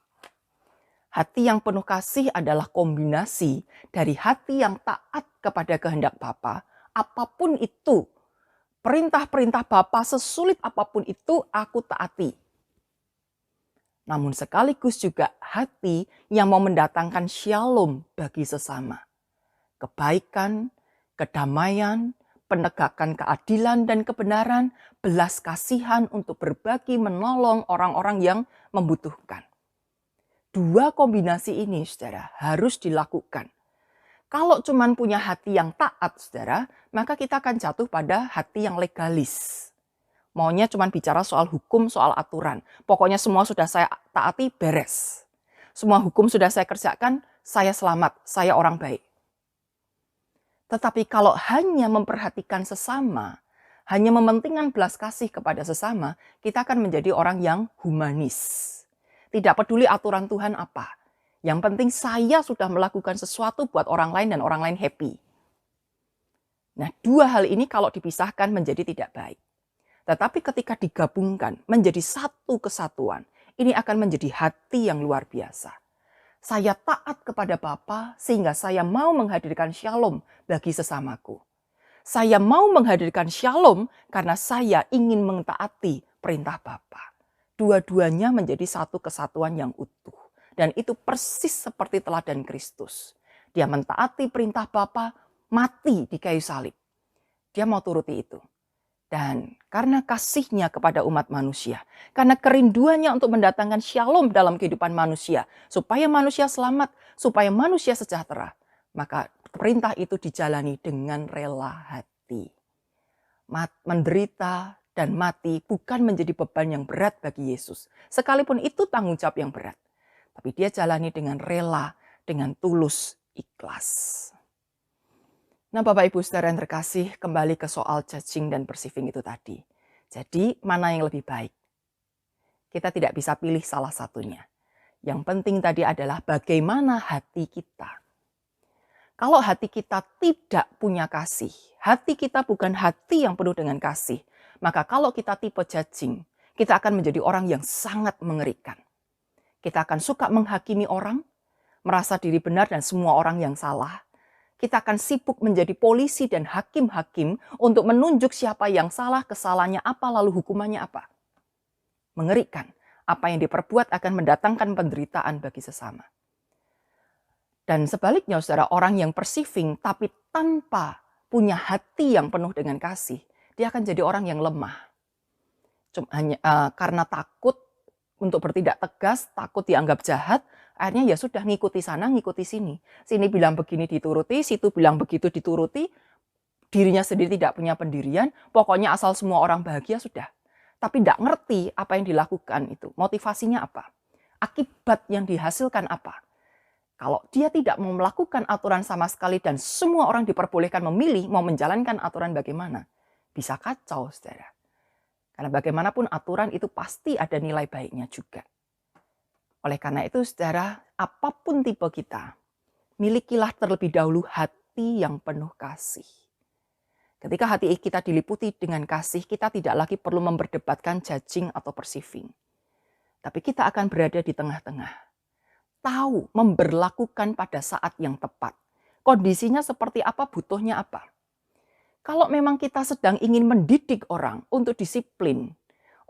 Hati yang penuh kasih adalah kombinasi dari hati yang taat kepada kehendak Bapa, apapun itu. Perintah-perintah Bapa sesulit apapun itu aku taati. Namun sekaligus juga hati yang mau mendatangkan shalom bagi sesama. Kebaikan, kedamaian, penegakan keadilan dan kebenaran, belas kasihan untuk berbagi menolong orang-orang yang membutuhkan. Dua kombinasi ini, saudara, harus dilakukan. Kalau cuman punya hati yang taat, saudara, maka kita akan jatuh pada hati yang legalis. Maunya cuman bicara soal hukum, soal aturan. Pokoknya semua sudah saya taati, beres. Semua hukum sudah saya kerjakan, saya selamat, saya orang baik. Tetapi kalau hanya memperhatikan sesama, hanya mementingkan belas kasih kepada sesama, kita akan menjadi orang yang humanis. Tidak peduli aturan Tuhan apa. Yang penting saya sudah melakukan sesuatu buat orang lain dan orang lain happy. Nah, dua hal ini kalau dipisahkan menjadi tidak baik. Tetapi ketika digabungkan menjadi satu kesatuan, ini akan menjadi hati yang luar biasa. Saya taat kepada Bapa sehingga saya mau menghadirkan shalom bagi sesamaku. Saya mau menghadirkan shalom karena saya ingin mentaati perintah Bapa. Dua-duanya menjadi satu kesatuan yang utuh. Dan itu persis seperti teladan Kristus. Dia mentaati perintah Bapa, mati di kayu salib. Dia mau turuti itu. Dan karena kasihnya kepada umat manusia, karena kerinduannya untuk mendatangkan shalom dalam kehidupan manusia, supaya manusia selamat, supaya manusia sejahtera, maka perintah itu dijalani dengan rela hati. Menderita dan mati bukan menjadi beban yang berat bagi Yesus. Sekalipun itu tanggung jawab yang berat. Tapi dia jalani dengan rela, dengan tulus, ikhlas. Nah, Bapak Ibu Saudara yang terkasih, kembali ke soal judging dan perceiving itu tadi. Jadi, mana yang lebih baik? Kita tidak bisa pilih salah satunya. Yang penting tadi adalah bagaimana hati kita. Kalau hati kita tidak punya kasih, hati kita bukan hati yang penuh dengan kasih, maka kalau kita tipe judging, kita akan menjadi orang yang sangat mengerikan. Kita akan suka menghakimi orang, merasa diri benar dan semua orang yang salah. Kita akan sibuk menjadi polisi dan hakim-hakim untuk menunjuk siapa yang salah, kesalahannya apa, lalu hukumannya apa. Mengerikan. Apa yang diperbuat akan mendatangkan penderitaan bagi sesama. Dan sebaliknya, saudara, orang yang perceiving tapi tanpa punya hati yang penuh dengan kasih, dia akan jadi orang yang lemah. Karena takut untuk bertindak tegas, takut dianggap jahat, akhirnya ya sudah ngikuti sana, ngikuti sini. Sini bilang begini dituruti, situ bilang begitu dituruti. Dirinya sendiri tidak punya pendirian, pokoknya asal semua orang bahagia sudah. Tapi tidak ngerti apa yang dilakukan itu. Motivasinya apa? Akibat yang dihasilkan apa? Kalau dia tidak mau melakukan aturan sama sekali dan semua orang diperbolehkan memilih mau menjalankan aturan bagaimana, bisa kacau, saudara. Karena bagaimanapun aturan itu pasti ada nilai baiknya juga. Oleh karena itu, saudara, apapun tipe kita, milikilah terlebih dahulu hati yang penuh kasih. Ketika hati kita diliputi dengan kasih, kita tidak lagi perlu memperdebatkan judging atau perceiving. Tapi kita akan berada di tengah-tengah. Tahu memberlakukan pada saat yang tepat. Kondisinya seperti apa, butuhnya apa. Kalau memang kita sedang ingin mendidik orang untuk disiplin,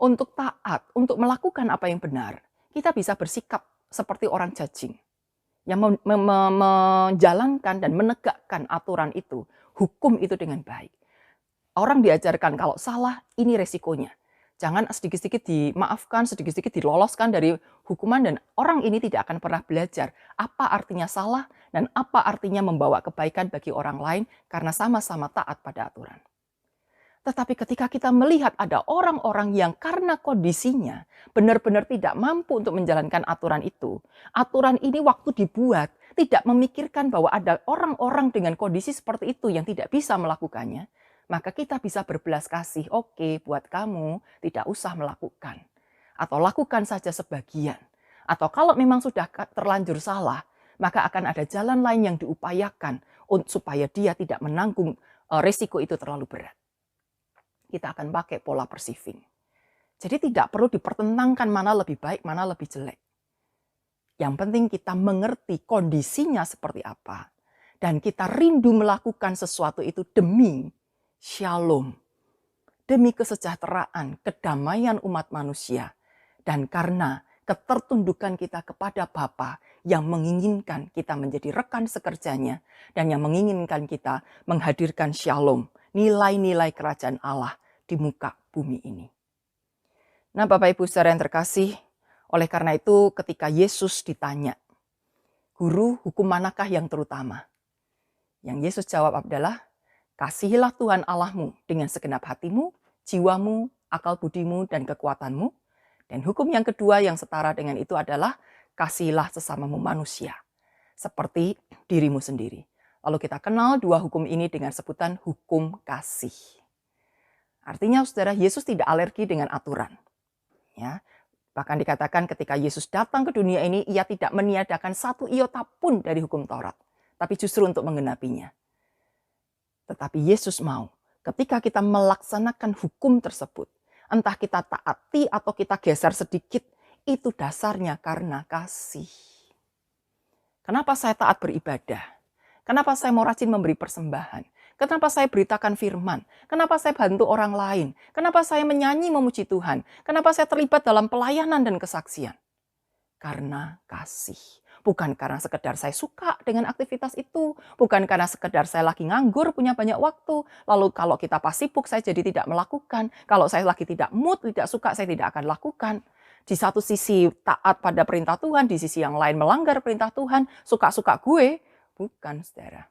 untuk taat, untuk melakukan apa yang benar, kita bisa bersikap seperti orang judging. Yang menjalankan dan menegakkan aturan itu, hukum itu dengan baik. Orang diajarkan kalau salah, ini resikonya. Jangan sedikit-sedikit dimaafkan, sedikit-sedikit diloloskan dari hukuman dan orang ini tidak akan pernah belajar apa artinya salah dan apa artinya membawa kebaikan bagi orang lain karena sama-sama taat pada aturan. Tetapi ketika kita melihat ada orang-orang yang karena kondisinya benar-benar tidak mampu untuk menjalankan aturan itu, aturan ini waktu dibuat tidak memikirkan bahwa ada orang-orang dengan kondisi seperti itu yang tidak bisa melakukannya, maka kita bisa berbelas kasih, oke, buat kamu tidak usah melakukan. Atau lakukan saja sebagian. Atau kalau memang sudah terlanjur salah, maka akan ada jalan lain yang diupayakan supaya dia tidak menanggung resiko itu terlalu berat. Kita akan pakai pola perceiving. Jadi tidak perlu dipertentangkan mana lebih baik, mana lebih jelek. Yang penting kita mengerti kondisinya seperti apa. Dan kita rindu melakukan sesuatu itu demi shalom. Demi kesejahteraan, kedamaian umat manusia. Dan karena ketertundukan kita kepada Bapa yang menginginkan kita menjadi rekan sekerjanya. Dan yang menginginkan kita menghadirkan shalom. Nilai-nilai kerajaan Allah di muka bumi ini. Nah, Bapak Ibu saudara yang terkasih, oleh karena itu ketika Yesus ditanya, "Guru, hukum manakah yang terutama?" Yang Yesus jawab adalah, "Kasihilah Tuhan Allahmu dengan segenap hatimu, jiwamu, akal budimu, dan kekuatanmu." Dan hukum yang kedua yang setara dengan itu adalah, "Kasihilah sesamamu manusia, seperti dirimu sendiri." Lalu kita kenal dua hukum ini dengan sebutan hukum kasih. Artinya saudara, Yesus tidak alergi dengan aturan. Ya, bahkan dikatakan ketika Yesus datang ke dunia ini, ia tidak meniadakan satu iota pun dari hukum Taurat, tapi justru untuk menggenapinya. Tetapi Yesus mau ketika kita melaksanakan hukum tersebut, entah kita taati atau kita geser sedikit, itu dasarnya karena kasih. Kenapa saya taat beribadah? Kenapa saya mau rajin memberi persembahan? Kenapa saya beritakan firman? Kenapa saya bantu orang lain? Kenapa saya menyanyi memuji Tuhan? Kenapa saya terlibat dalam pelayanan dan kesaksian? Karena kasih. Bukan karena sekedar saya suka dengan aktivitas itu. Bukan karena sekedar saya lagi nganggur, punya banyak waktu. Lalu kalau kita pas sibuk, saya jadi tidak melakukan. Kalau saya lagi tidak mood, tidak suka, saya tidak akan lakukan. Di satu sisi taat pada perintah Tuhan, di sisi yang lain melanggar perintah Tuhan. Suka-suka gue. Bukan, saudara.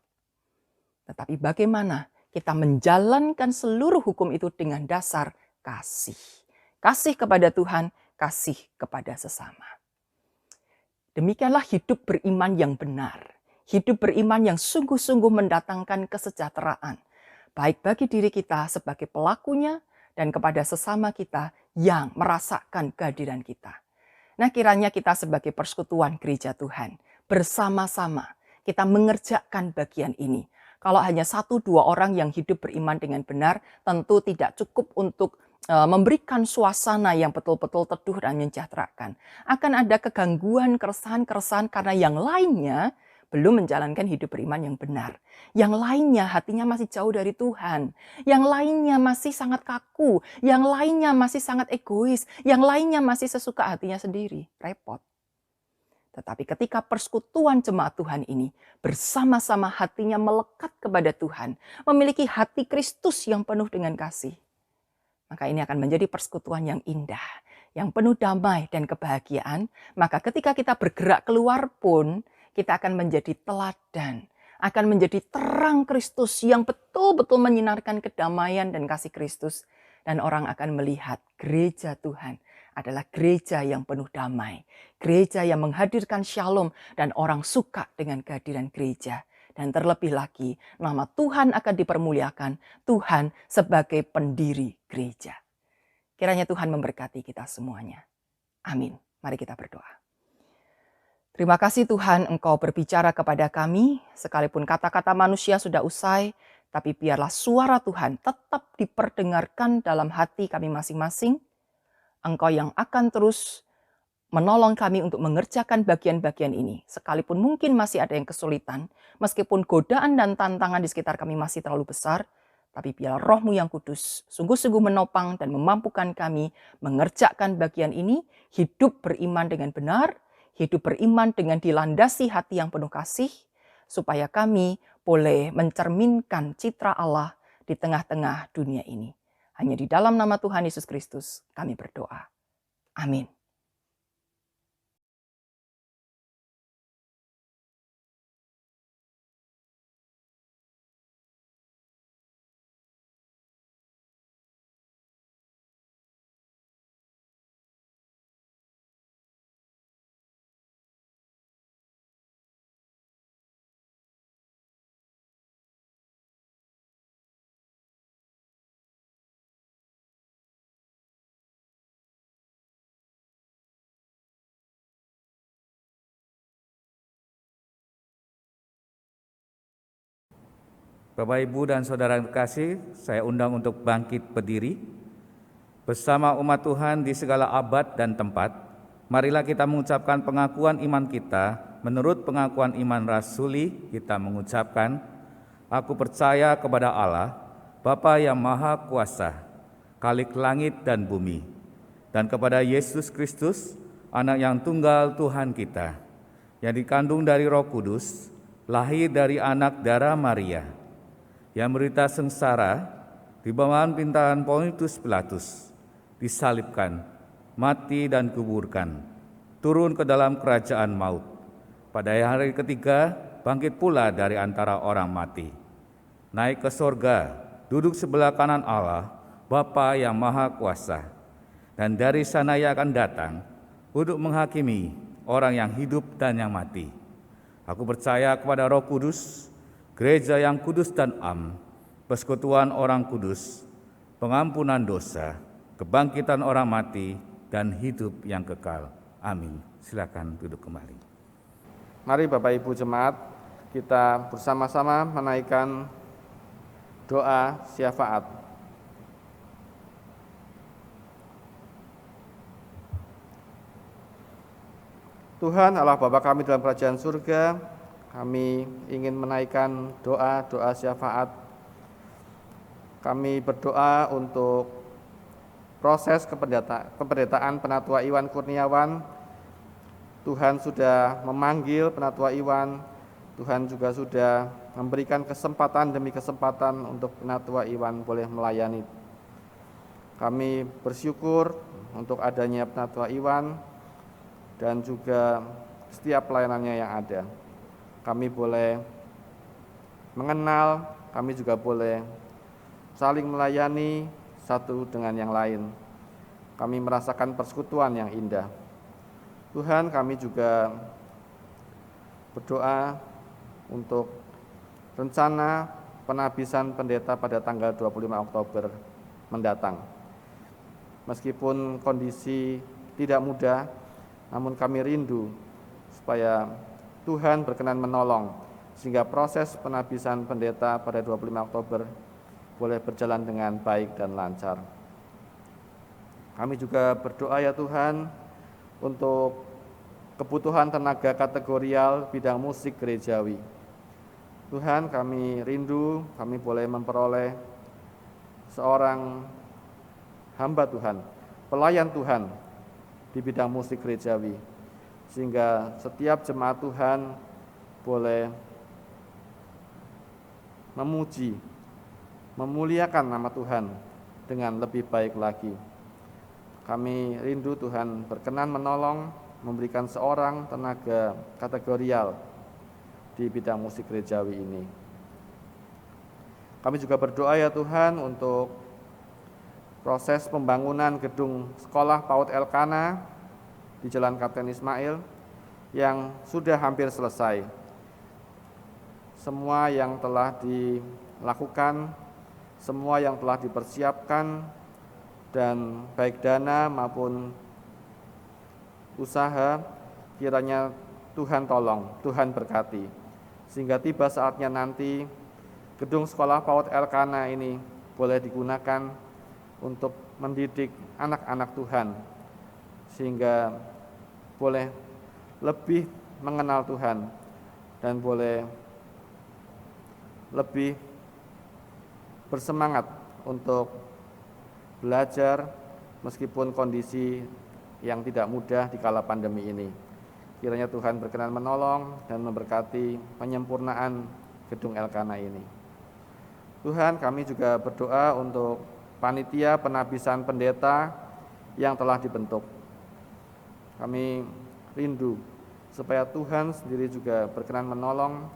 Tetapi bagaimana kita menjalankan seluruh hukum itu dengan dasar kasih. Kasih kepada Tuhan, kasih kepada sesama. Demikianlah hidup beriman yang benar. Hidup beriman yang sungguh-sungguh mendatangkan kesejahteraan. Baik bagi diri kita sebagai pelakunya dan kepada sesama kita yang merasakan kehadiran kita. Nah, kiranya kita sebagai persekutuan gereja Tuhan bersama-sama kita mengerjakan bagian ini. Kalau hanya 1-2 orang yang hidup beriman dengan benar, tentu tidak cukup untuk memberikan suasana yang betul-betul teduh dan menyejahterakan. Akan ada kegangguan, keresahan-keresahan karena yang lainnya belum menjalankan hidup beriman yang benar. Yang lainnya hatinya masih jauh dari Tuhan. Yang lainnya masih sangat kaku. Yang lainnya masih sangat egois. Yang lainnya masih sesuka hatinya sendiri. Repot. Tetapi ketika persekutuan jemaat Tuhan ini bersama-sama hatinya melekat kepada Tuhan, memiliki hati Kristus yang penuh dengan kasih, maka ini akan menjadi persekutuan yang indah, yang penuh damai dan kebahagiaan. Maka ketika kita bergerak keluar pun, kita akan menjadi teladan, akan menjadi terang Kristus yang betul-betul menyinarkan kedamaian dan kasih Kristus. Dan orang akan melihat gereja Tuhan adalah gereja yang penuh damai. Gereja yang menghadirkan shalom dan orang suka dengan kehadiran gereja. Dan terlebih lagi nama Tuhan akan dipermuliakan. Tuhan sebagai pendiri gereja. Kiranya Tuhan memberkati kita semuanya. Amin. Mari kita berdoa. Terima kasih Tuhan Engkau berbicara kepada kami. Sekalipun kata-kata manusia sudah usai. Tapi biarlah suara Tuhan tetap diperdengarkan dalam hati kami masing-masing. Engkau yang akan terus menolong kami untuk mengerjakan bagian-bagian ini. Sekalipun mungkin masih ada yang kesulitan, meskipun godaan dan tantangan di sekitar kami masih terlalu besar, tapi biarlah Roh-Mu yang kudus sungguh-sungguh menopang dan memampukan kami mengerjakan bagian ini, hidup beriman dengan benar, hidup beriman dengan dilandasi hati yang penuh kasih, supaya kami boleh mencerminkan citra Allah di tengah-tengah dunia ini. Hanya di dalam nama Tuhan Yesus Kristus kami berdoa. Amin. Bapak, Ibu, dan Saudara yang terkasih, saya undang untuk bangkit berdiri bersama umat Tuhan di segala abad dan tempat, Marilah kita mengucapkan pengakuan iman kita. Menurut pengakuan iman rasuli, kita mengucapkan, Aku percaya kepada Allah, Bapa yang Maha Kuasa, Khalik langit dan bumi, dan kepada Yesus Kristus, Anak yang tunggal Tuhan kita, yang dikandung dari Roh Kudus, lahir dari anak darah Maria, yang menderita sengsara di bawah pimpinan Pontius Pilatus, disalibkan, mati dan kuburkan, turun ke dalam kerajaan maut. Pada hari ketiga, bangkit pula dari antara orang mati, naik ke sorga, duduk sebelah kanan Allah, Bapa yang Maha Kuasa, dan dari sana Ia akan datang untuk menghakimi orang yang hidup dan yang mati. Aku percaya kepada Roh Kudus, gereja yang kudus dan am, persekutuan orang kudus, pengampunan dosa, kebangkitan orang mati, dan hidup yang kekal. Amin. Silakan duduk kembali. Mari Bapak Ibu Jemaat, kita bersama-sama menaikkan doa syafaat. Tuhan Allah Bapa kami dalam kerajaan surga, kami ingin menaikkan doa syafaat. Kami berdoa untuk proses kependetaan Penatua Iwan Kurniawan. Tuhan sudah memanggil Penatua Iwan, Tuhan juga sudah memberikan kesempatan demi kesempatan untuk Penatua Iwan boleh melayani. Kami bersyukur untuk adanya Penatua Iwan dan juga setiap pelayanannya yang ada. Kami boleh mengenal, kami juga boleh saling melayani satu dengan yang lain. Kami merasakan persekutuan yang indah. Tuhan, kami juga berdoa untuk rencana penabisan pendeta pada tanggal 25 Oktober mendatang. Meskipun kondisi tidak mudah, namun kami rindu supaya Tuhan berkenan menolong sehingga proses penabisan pendeta pada 25 Oktober boleh berjalan dengan baik dan lancar. Kami juga berdoa ya Tuhan untuk kebutuhan tenaga kategorial bidang musik gerejawi. Tuhan, kami rindu kami boleh memperoleh seorang hamba Tuhan, pelayan Tuhan di bidang musik gerejawi, sehingga setiap jemaat Tuhan boleh memuji, memuliakan nama Tuhan dengan lebih baik lagi. Kami rindu Tuhan berkenan menolong, memberikan seorang tenaga kategorial di bidang musik gerejawi ini. Kami juga berdoa ya Tuhan untuk proses pembangunan gedung sekolah PAUD Elkana di Jalan Kapten Ismail yang sudah hampir selesai. Semua yang telah dilakukan, semua yang telah dipersiapkan, dan baik dana maupun usaha, kiranya Tuhan tolong, Tuhan berkati, sehingga tiba saatnya nanti gedung sekolah PAUD Elkana ini boleh digunakan untuk mendidik anak-anak Tuhan, sehingga boleh lebih mengenal Tuhan dan boleh lebih bersemangat untuk belajar meskipun kondisi yang tidak mudah di kala pandemi ini. Kiranya Tuhan berkenan menolong dan memberkati penyempurnaan gedung Elkana ini. Tuhan, kami juga berdoa untuk panitia penabisan pendeta yang telah dibentuk. Kami rindu supaya Tuhan sendiri juga berkenan menolong,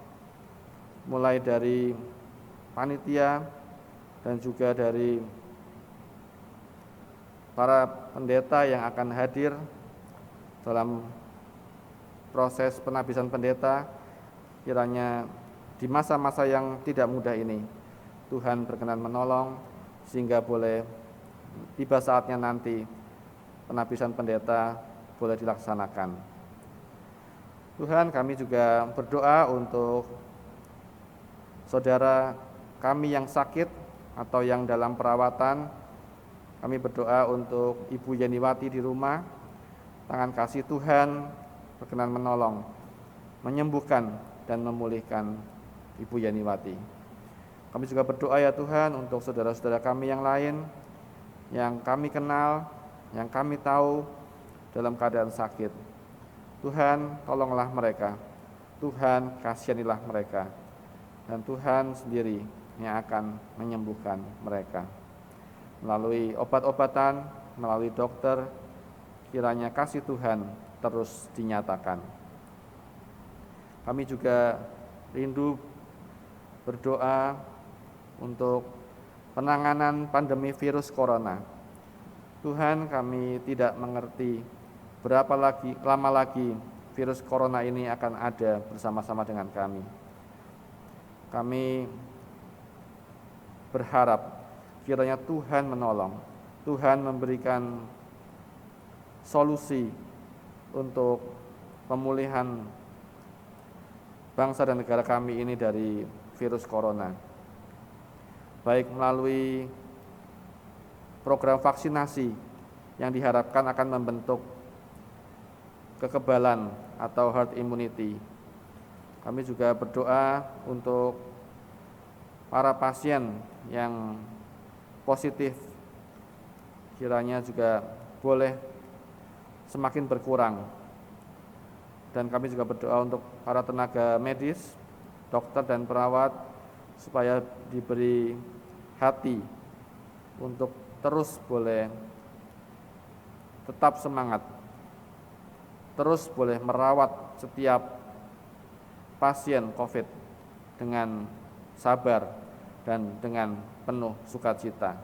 mulai dari panitia dan juga dari para pendeta yang akan hadir dalam proses penabisan pendeta. Kiranya di masa-masa yang tidak mudah ini Tuhan berkenan menolong, sehingga boleh tiba saatnya nanti penabisan pendeta boleh dilaksanakan. Tuhan, kami juga berdoa untuk saudara kami yang sakit atau yang dalam perawatan. Kami berdoa untuk Ibu Yeniwati di rumah, tangan kasih Tuhan berkenan menolong, menyembuhkan dan memulihkan Ibu Yaniwati. Kami juga berdoa ya Tuhan untuk saudara-saudara kami yang lain, yang kami kenal, yang kami tahu dalam keadaan sakit. Tuhan, tolonglah mereka. Tuhan, kasihanilah mereka. Dan Tuhan sendiri yang akan menyembuhkan mereka. Melalui obat-obatan, melalui dokter, kiranya kasih Tuhan terus dinyatakan. Kami juga rindu berdoa untuk penanganan pandemi virus corona. Tuhan, kami tidak mengerti berapa lama lagi virus corona ini akan ada bersama-sama dengan kami. Kami berharap kiranya Tuhan menolong, Tuhan memberikan solusi untuk pemulihan bangsa dan negara kami ini dari virus corona. Baik melalui program vaksinasi yang diharapkan akan membentuk kekebalan atau herd immunity. Kami juga berdoa untuk para pasien yang positif, kiranya juga boleh semakin berkurang. Dan kami juga berdoa untuk para tenaga medis, dokter dan perawat, supaya diberi hati untuk terus boleh tetap semangat, terus boleh merawat setiap pasien COVID dengan sabar dan dengan penuh sukacita.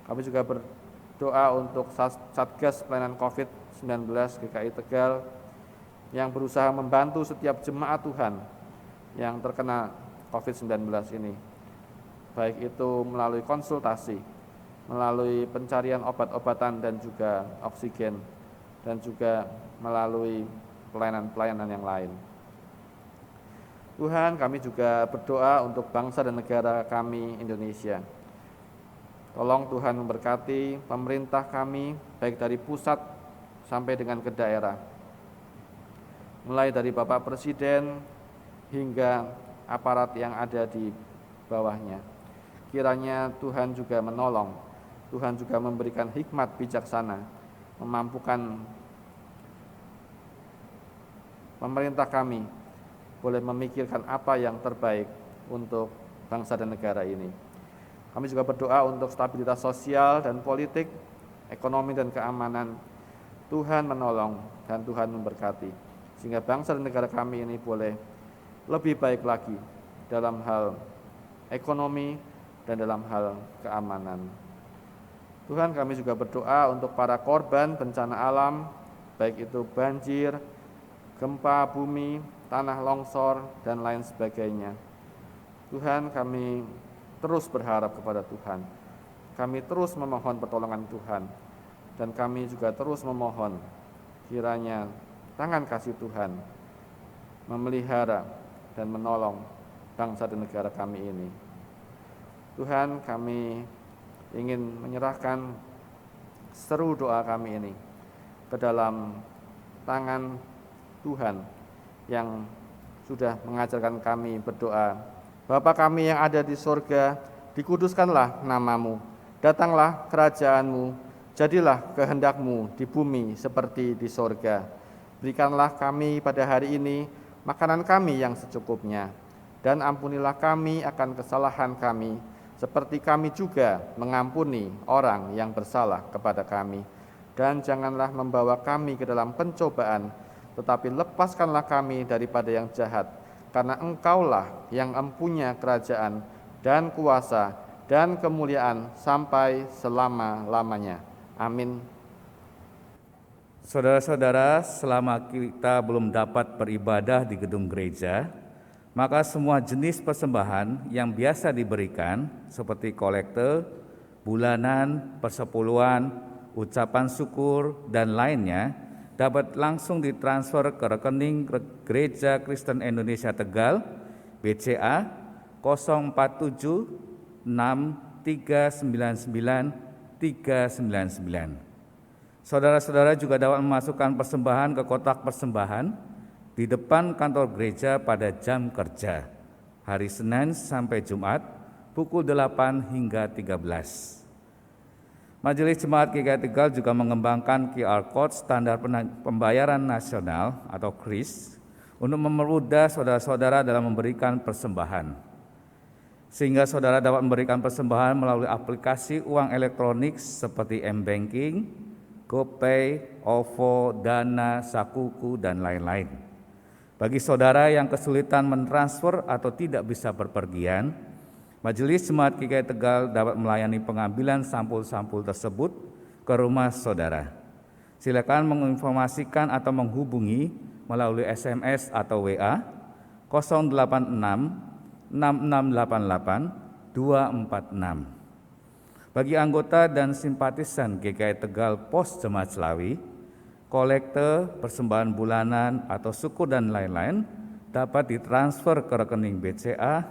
Kami juga berdoa untuk Satgas Pelayanan COVID-19 GKI Tegal yang berusaha membantu setiap jemaat Tuhan yang terkena COVID-19 ini, baik itu melalui konsultasi, melalui pencarian obat-obatan dan juga oksigen, dan juga melalui pelayanan-pelayanan yang lain. Tuhan, kami juga berdoa untuk bangsa dan negara kami Indonesia. Tolong Tuhan memberkati pemerintah kami, baik dari pusat sampai dengan ke daerah, mulai dari Bapak Presiden hingga aparat yang ada di bawahnya. Kiranya Tuhan juga menolong, Tuhan juga memberikan hikmat bijaksana, memampukan pemerintah kami boleh memikirkan apa yang terbaik untuk bangsa dan negara ini. Kami juga berdoa untuk stabilitas sosial dan politik, ekonomi dan keamanan. Tuhan menolong dan Tuhan memberkati, sehingga bangsa dan negara kami ini boleh lebih baik lagi dalam hal ekonomi dan dalam hal keamanan. Tuhan, kami juga berdoa untuk para korban bencana alam, baik itu banjir, gempa bumi, tanah longsor, dan lain sebagainya. Tuhan, kami terus berharap kepada Tuhan. Kami terus memohon pertolongan Tuhan, dan kami juga terus memohon kiranya tangan kasih Tuhan memelihara dan menolong bangsa dan negara kami ini. Tuhan, kami ingin menyerahkan seru doa kami ini ke dalam tangan Tuhan yang sudah mengajarkan kami berdoa. Bapa kami yang ada di surga, dikuduskanlah namamu, datanglah kerajaanmu, jadilah kehendakmu di bumi seperti di surga. Berikanlah kami pada hari ini makanan kami yang secukupnya, dan ampunilah kami akan kesalahan kami, seperti kami juga mengampuni orang yang bersalah kepada kami. Dan janganlah membawa kami ke dalam pencobaan, tetapi lepaskanlah kami daripada yang jahat, karena Engkaulah yang empunya kerajaan dan kuasa dan kemuliaan sampai selama-lamanya. Amin. Saudara-saudara, selama kita belum dapat beribadah di gedung gereja, maka semua jenis persembahan yang biasa diberikan seperti kolekte, bulanan, persepuluhan, ucapan syukur, dan lainnya dapat langsung ditransfer ke rekening Gereja Kristen Indonesia Tegal, BCA 047 6 399 399. Saudara-saudara juga dapat memasukkan persembahan ke kotak persembahan di depan kantor gereja pada jam kerja, hari Senin sampai Jumat, pukul 8 hingga 13. Majelis Jemaat GKI Tegal juga mengembangkan QR Code Standar Pembayaran Nasional atau KRIS untuk mempermudah saudara-saudara dalam memberikan persembahan. Sehingga saudara dapat memberikan persembahan melalui aplikasi uang elektronik seperti M-Banking, GoPay, OVO, Dana, Sakuku, dan lain-lain. Bagi saudara yang kesulitan mentransfer atau tidak bisa berpergian, Majelis Jemaat GKI Tegal dapat melayani pengambilan sampul-sampul tersebut ke rumah saudara. Silakan menginformasikan atau menghubungi melalui SMS atau WA 086 6688 246. Bagi anggota dan simpatisan GKI Tegal Pos Jemaat Selawi, kolekte, persembahan bulanan atau syukur dan lain-lain dapat ditransfer ke rekening BCA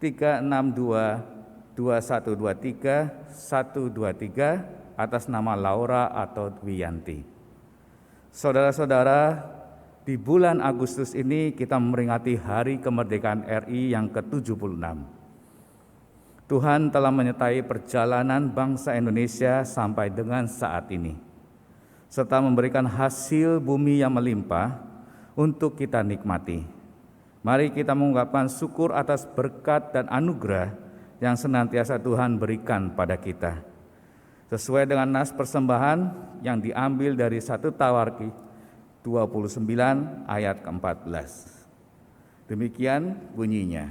362-2123-123 atas nama Laura atau Wiyanti. Saudara-saudara, di bulan Agustus ini kita memperingati Hari Kemerdekaan RI yang ke-76. Tuhan telah menyertai perjalanan bangsa Indonesia sampai dengan saat ini, serta memberikan hasil bumi yang melimpah untuk kita nikmati. Mari kita mengucapkan syukur atas berkat dan anugerah yang senantiasa Tuhan berikan pada kita. Sesuai dengan nas persembahan yang diambil dari 1 Tawarikh 29 ayat ke-14. Demikian bunyinya.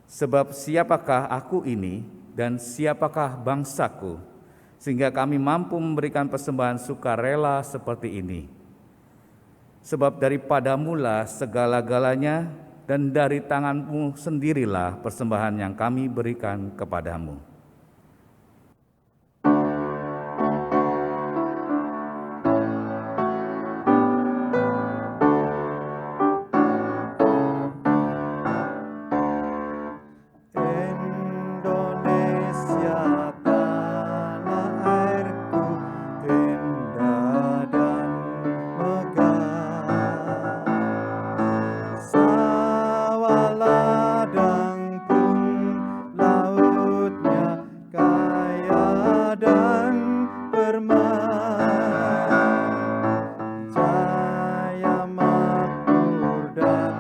Sebab siapakah aku ini dan siapakah bangsaku, sehingga kami mampu memberikan persembahan sukarela seperti ini. Sebab daripadamulah segala-galanya, dan dari tanganmu sendirilah persembahan yang kami berikan kepadamu. Indonesia tanah airku, indah dan megah. Sawah ladang pun lautnya kaya dan permai. Jaya makmur dan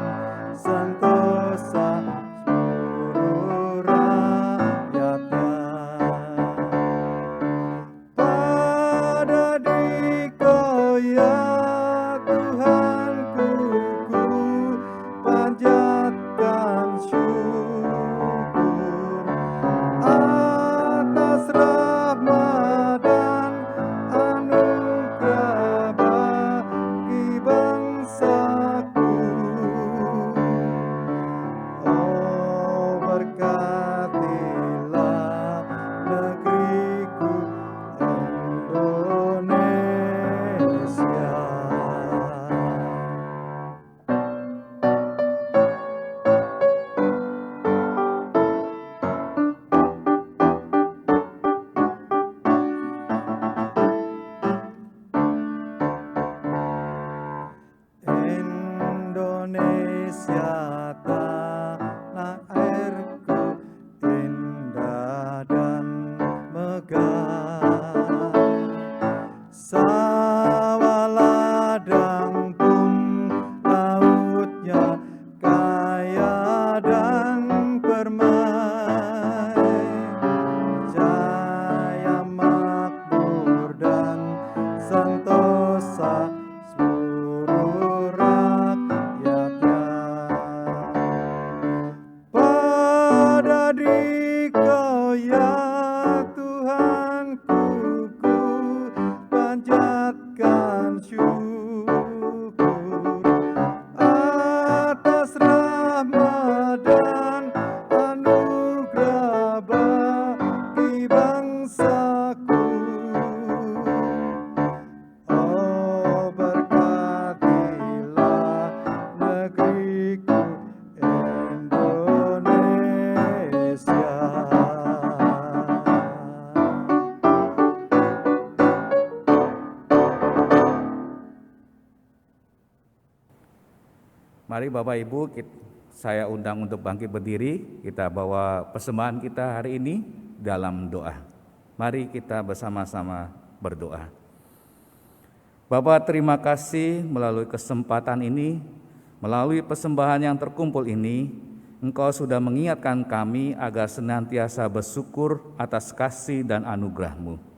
sentosa seluruh rakyatnya. Pada Dikau ya Tuhanku, ku panjatkan syukur atas rahmat dan anugerah bagi bangsaku. Oh, berkatilah negeriku Indonesia. Indonesia tanah airku, indah dan megah. Sawah ladang pun lautnya kaya dan permai. Jaya makmur dan sentosa seluruh rakyatnya. Pada Dikau ya Tuhanku, ku panjatkan syukur atas rahmat dan anugerah bagi bangsaku. Oh, berkatilah negeriku Indonesia. Mari Bapak Ibu, saya undang untuk bangkit berdiri, kita bawa persembahan kita hari ini dalam doa. Mari kita bersama-sama berdoa. Bapak, terima kasih melalui kesempatan ini, melalui persembahan yang terkumpul ini, Engkau sudah mengingatkan kami agar senantiasa bersyukur atas kasih dan anugerah-Mu.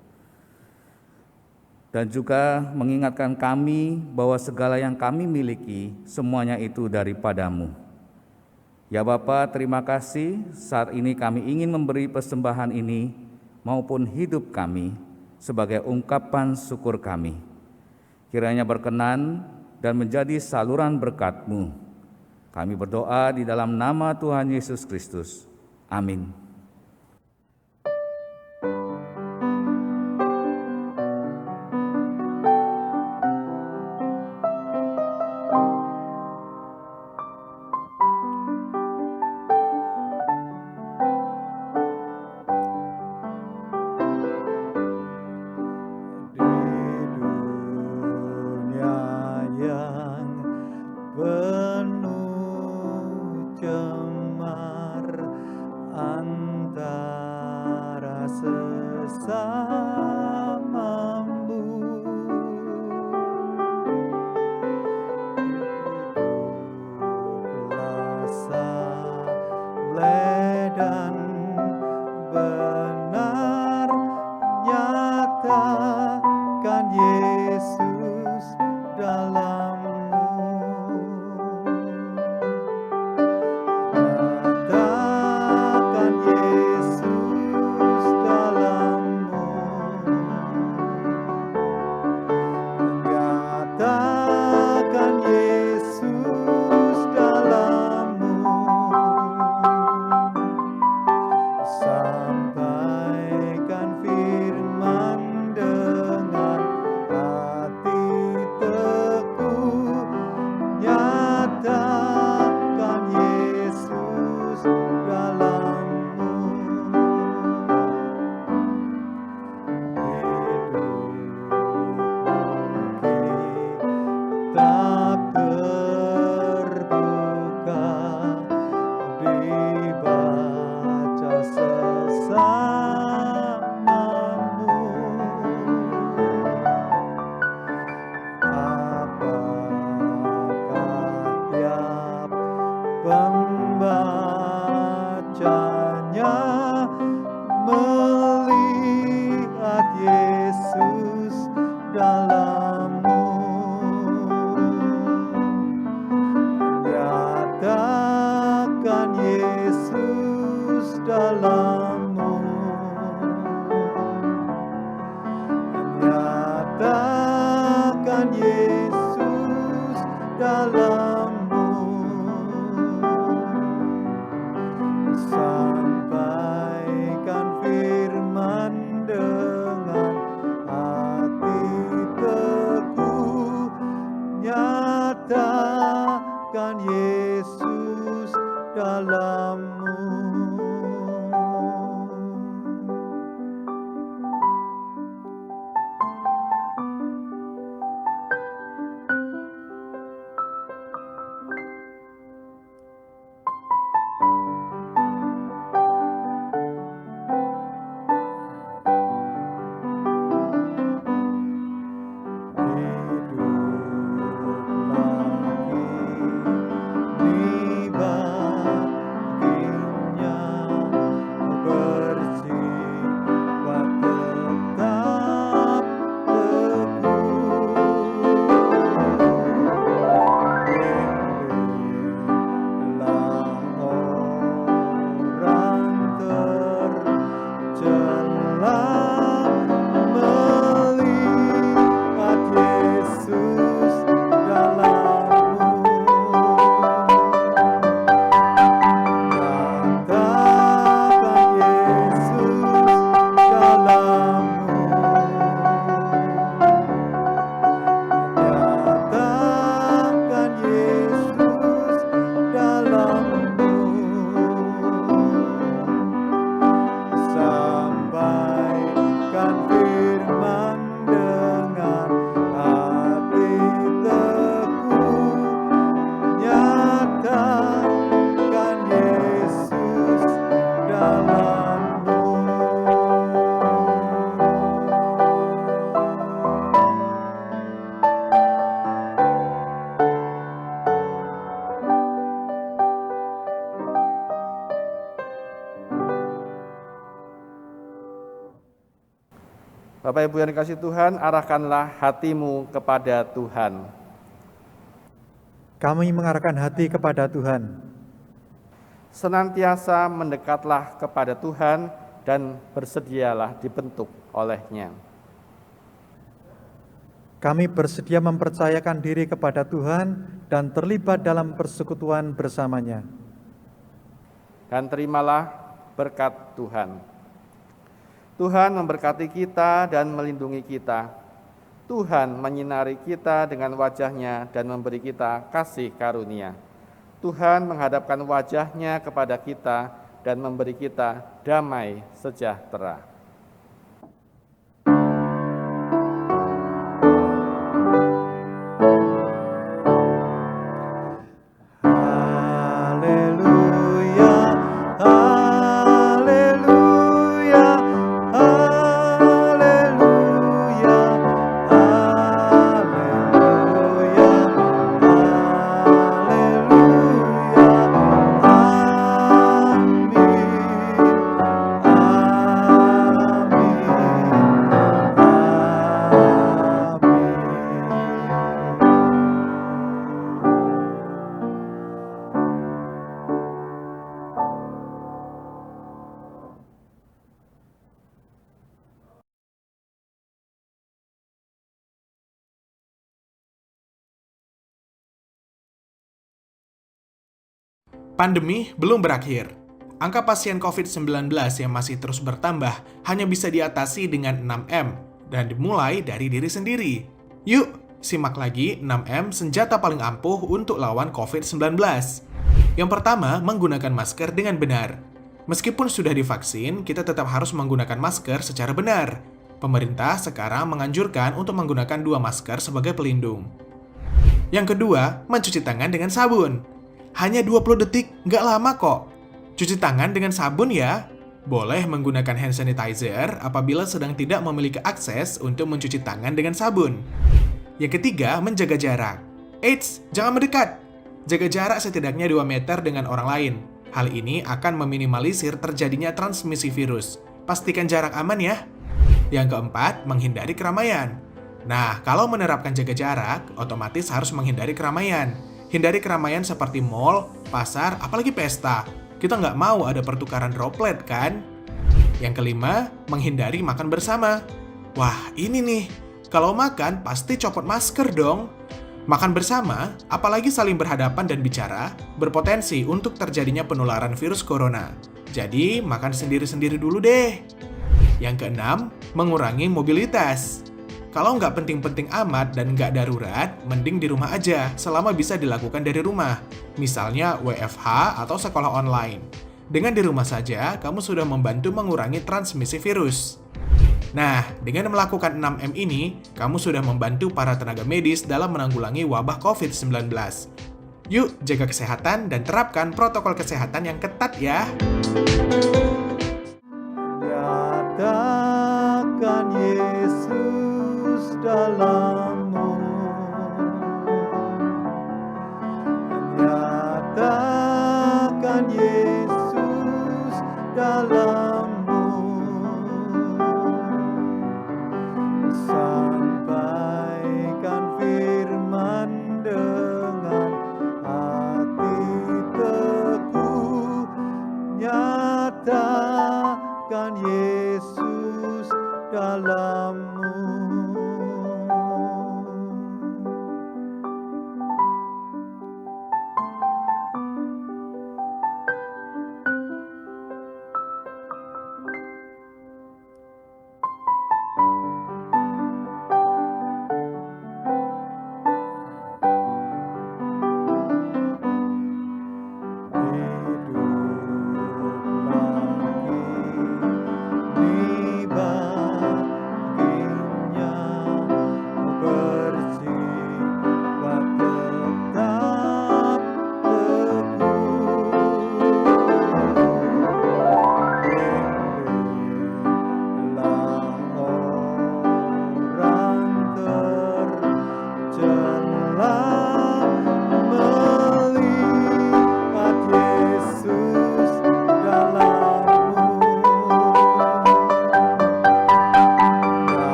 Dan juga mengingatkan kami bahwa segala yang kami miliki, semuanya itu daripada-Mu. Ya Bapa, terima kasih saat ini kami ingin memberi persembahan ini maupun hidup kami sebagai ungkapan syukur kami. Kiranya berkenan dan menjadi saluran berkat-Mu. Kami berdoa di dalam nama Tuhan Yesus Kristus. Amin. Sampaikan firman Bapak Ibu yang dikasihi Tuhan, arahkanlah hatimu kepada Tuhan. Kami mengarahkan hati kepada Tuhan. Senantiasa mendekatlah kepada Tuhan dan bersedialah dibentuk oleh-Nya. Kami bersedia mempercayakan diri kepada Tuhan dan terlibat dalam persekutuan bersamanya. Dan terimalah berkat Tuhan. Tuhan memberkati kita dan melindungi kita. Tuhan menyinari kita dengan wajah-Nya dan memberi kita kasih karunia. Tuhan menghadapkan wajah-Nya kepada kita dan memberi kita damai sejahtera. Haleluya, haleluya, haleluya, haleluya, haleluya, Pandemi belum berakhir. Angka pasien COVID-19 yang masih terus bertambah hanya bisa diatasi dengan 6M dan dimulai dari diri sendiri. Yuk, simak lagi 6M senjata paling ampuh untuk lawan COVID-19. Yang pertama, menggunakan masker dengan benar. Meskipun sudah divaksin, kita tetap harus menggunakan masker secara benar. Pemerintah sekarang menganjurkan untuk menggunakan 2 masker sebagai pelindung. Yang kedua, mencuci tangan dengan sabun. Hanya 20 detik, nggak lama kok. Cuci tangan dengan sabun ya. Boleh menggunakan hand sanitizer apabila sedang tidak memiliki akses untuk mencuci tangan dengan sabun. Yang ketiga, menjaga jarak. Eits, jangan mendekat. Jaga jarak setidaknya 2 meter dengan orang lain. Hal ini akan meminimalisir terjadinya transmisi virus. Pastikan jarak aman ya. Yang keempat, menghindari keramaian. Nah, kalau menerapkan jaga jarak, otomatis harus menghindari keramaian. Hindari keramaian seperti mall, pasar, apalagi pesta. Kita nggak mau ada pertukaran droplet, kan? Yang kelima, menghindari makan bersama. Wah, ini nih. Kalau makan, pasti copot masker dong. Makan bersama, apalagi saling berhadapan dan bicara, berpotensi untuk terjadinya penularan virus corona. Jadi, makan sendiri-sendiri dulu deh. Yang keenam, mengurangi mobilitas. Kalau nggak penting-penting amat dan nggak darurat, mending di rumah aja selama bisa dilakukan dari rumah. Misalnya WFH atau sekolah online. Dengan di rumah saja, kamu sudah membantu mengurangi transmisi virus. Nah, dengan melakukan 6M ini, kamu sudah membantu para tenaga medis dalam menanggulangi wabah COVID-19. Yuk, jaga kesehatan dan terapkan protokol kesehatan yang ketat ya. Nyatakan Yesus dalammu, nyatakan Yesus dalammu, sampaikan firman dengan hati teguh, nyatakan Yesus dalammu.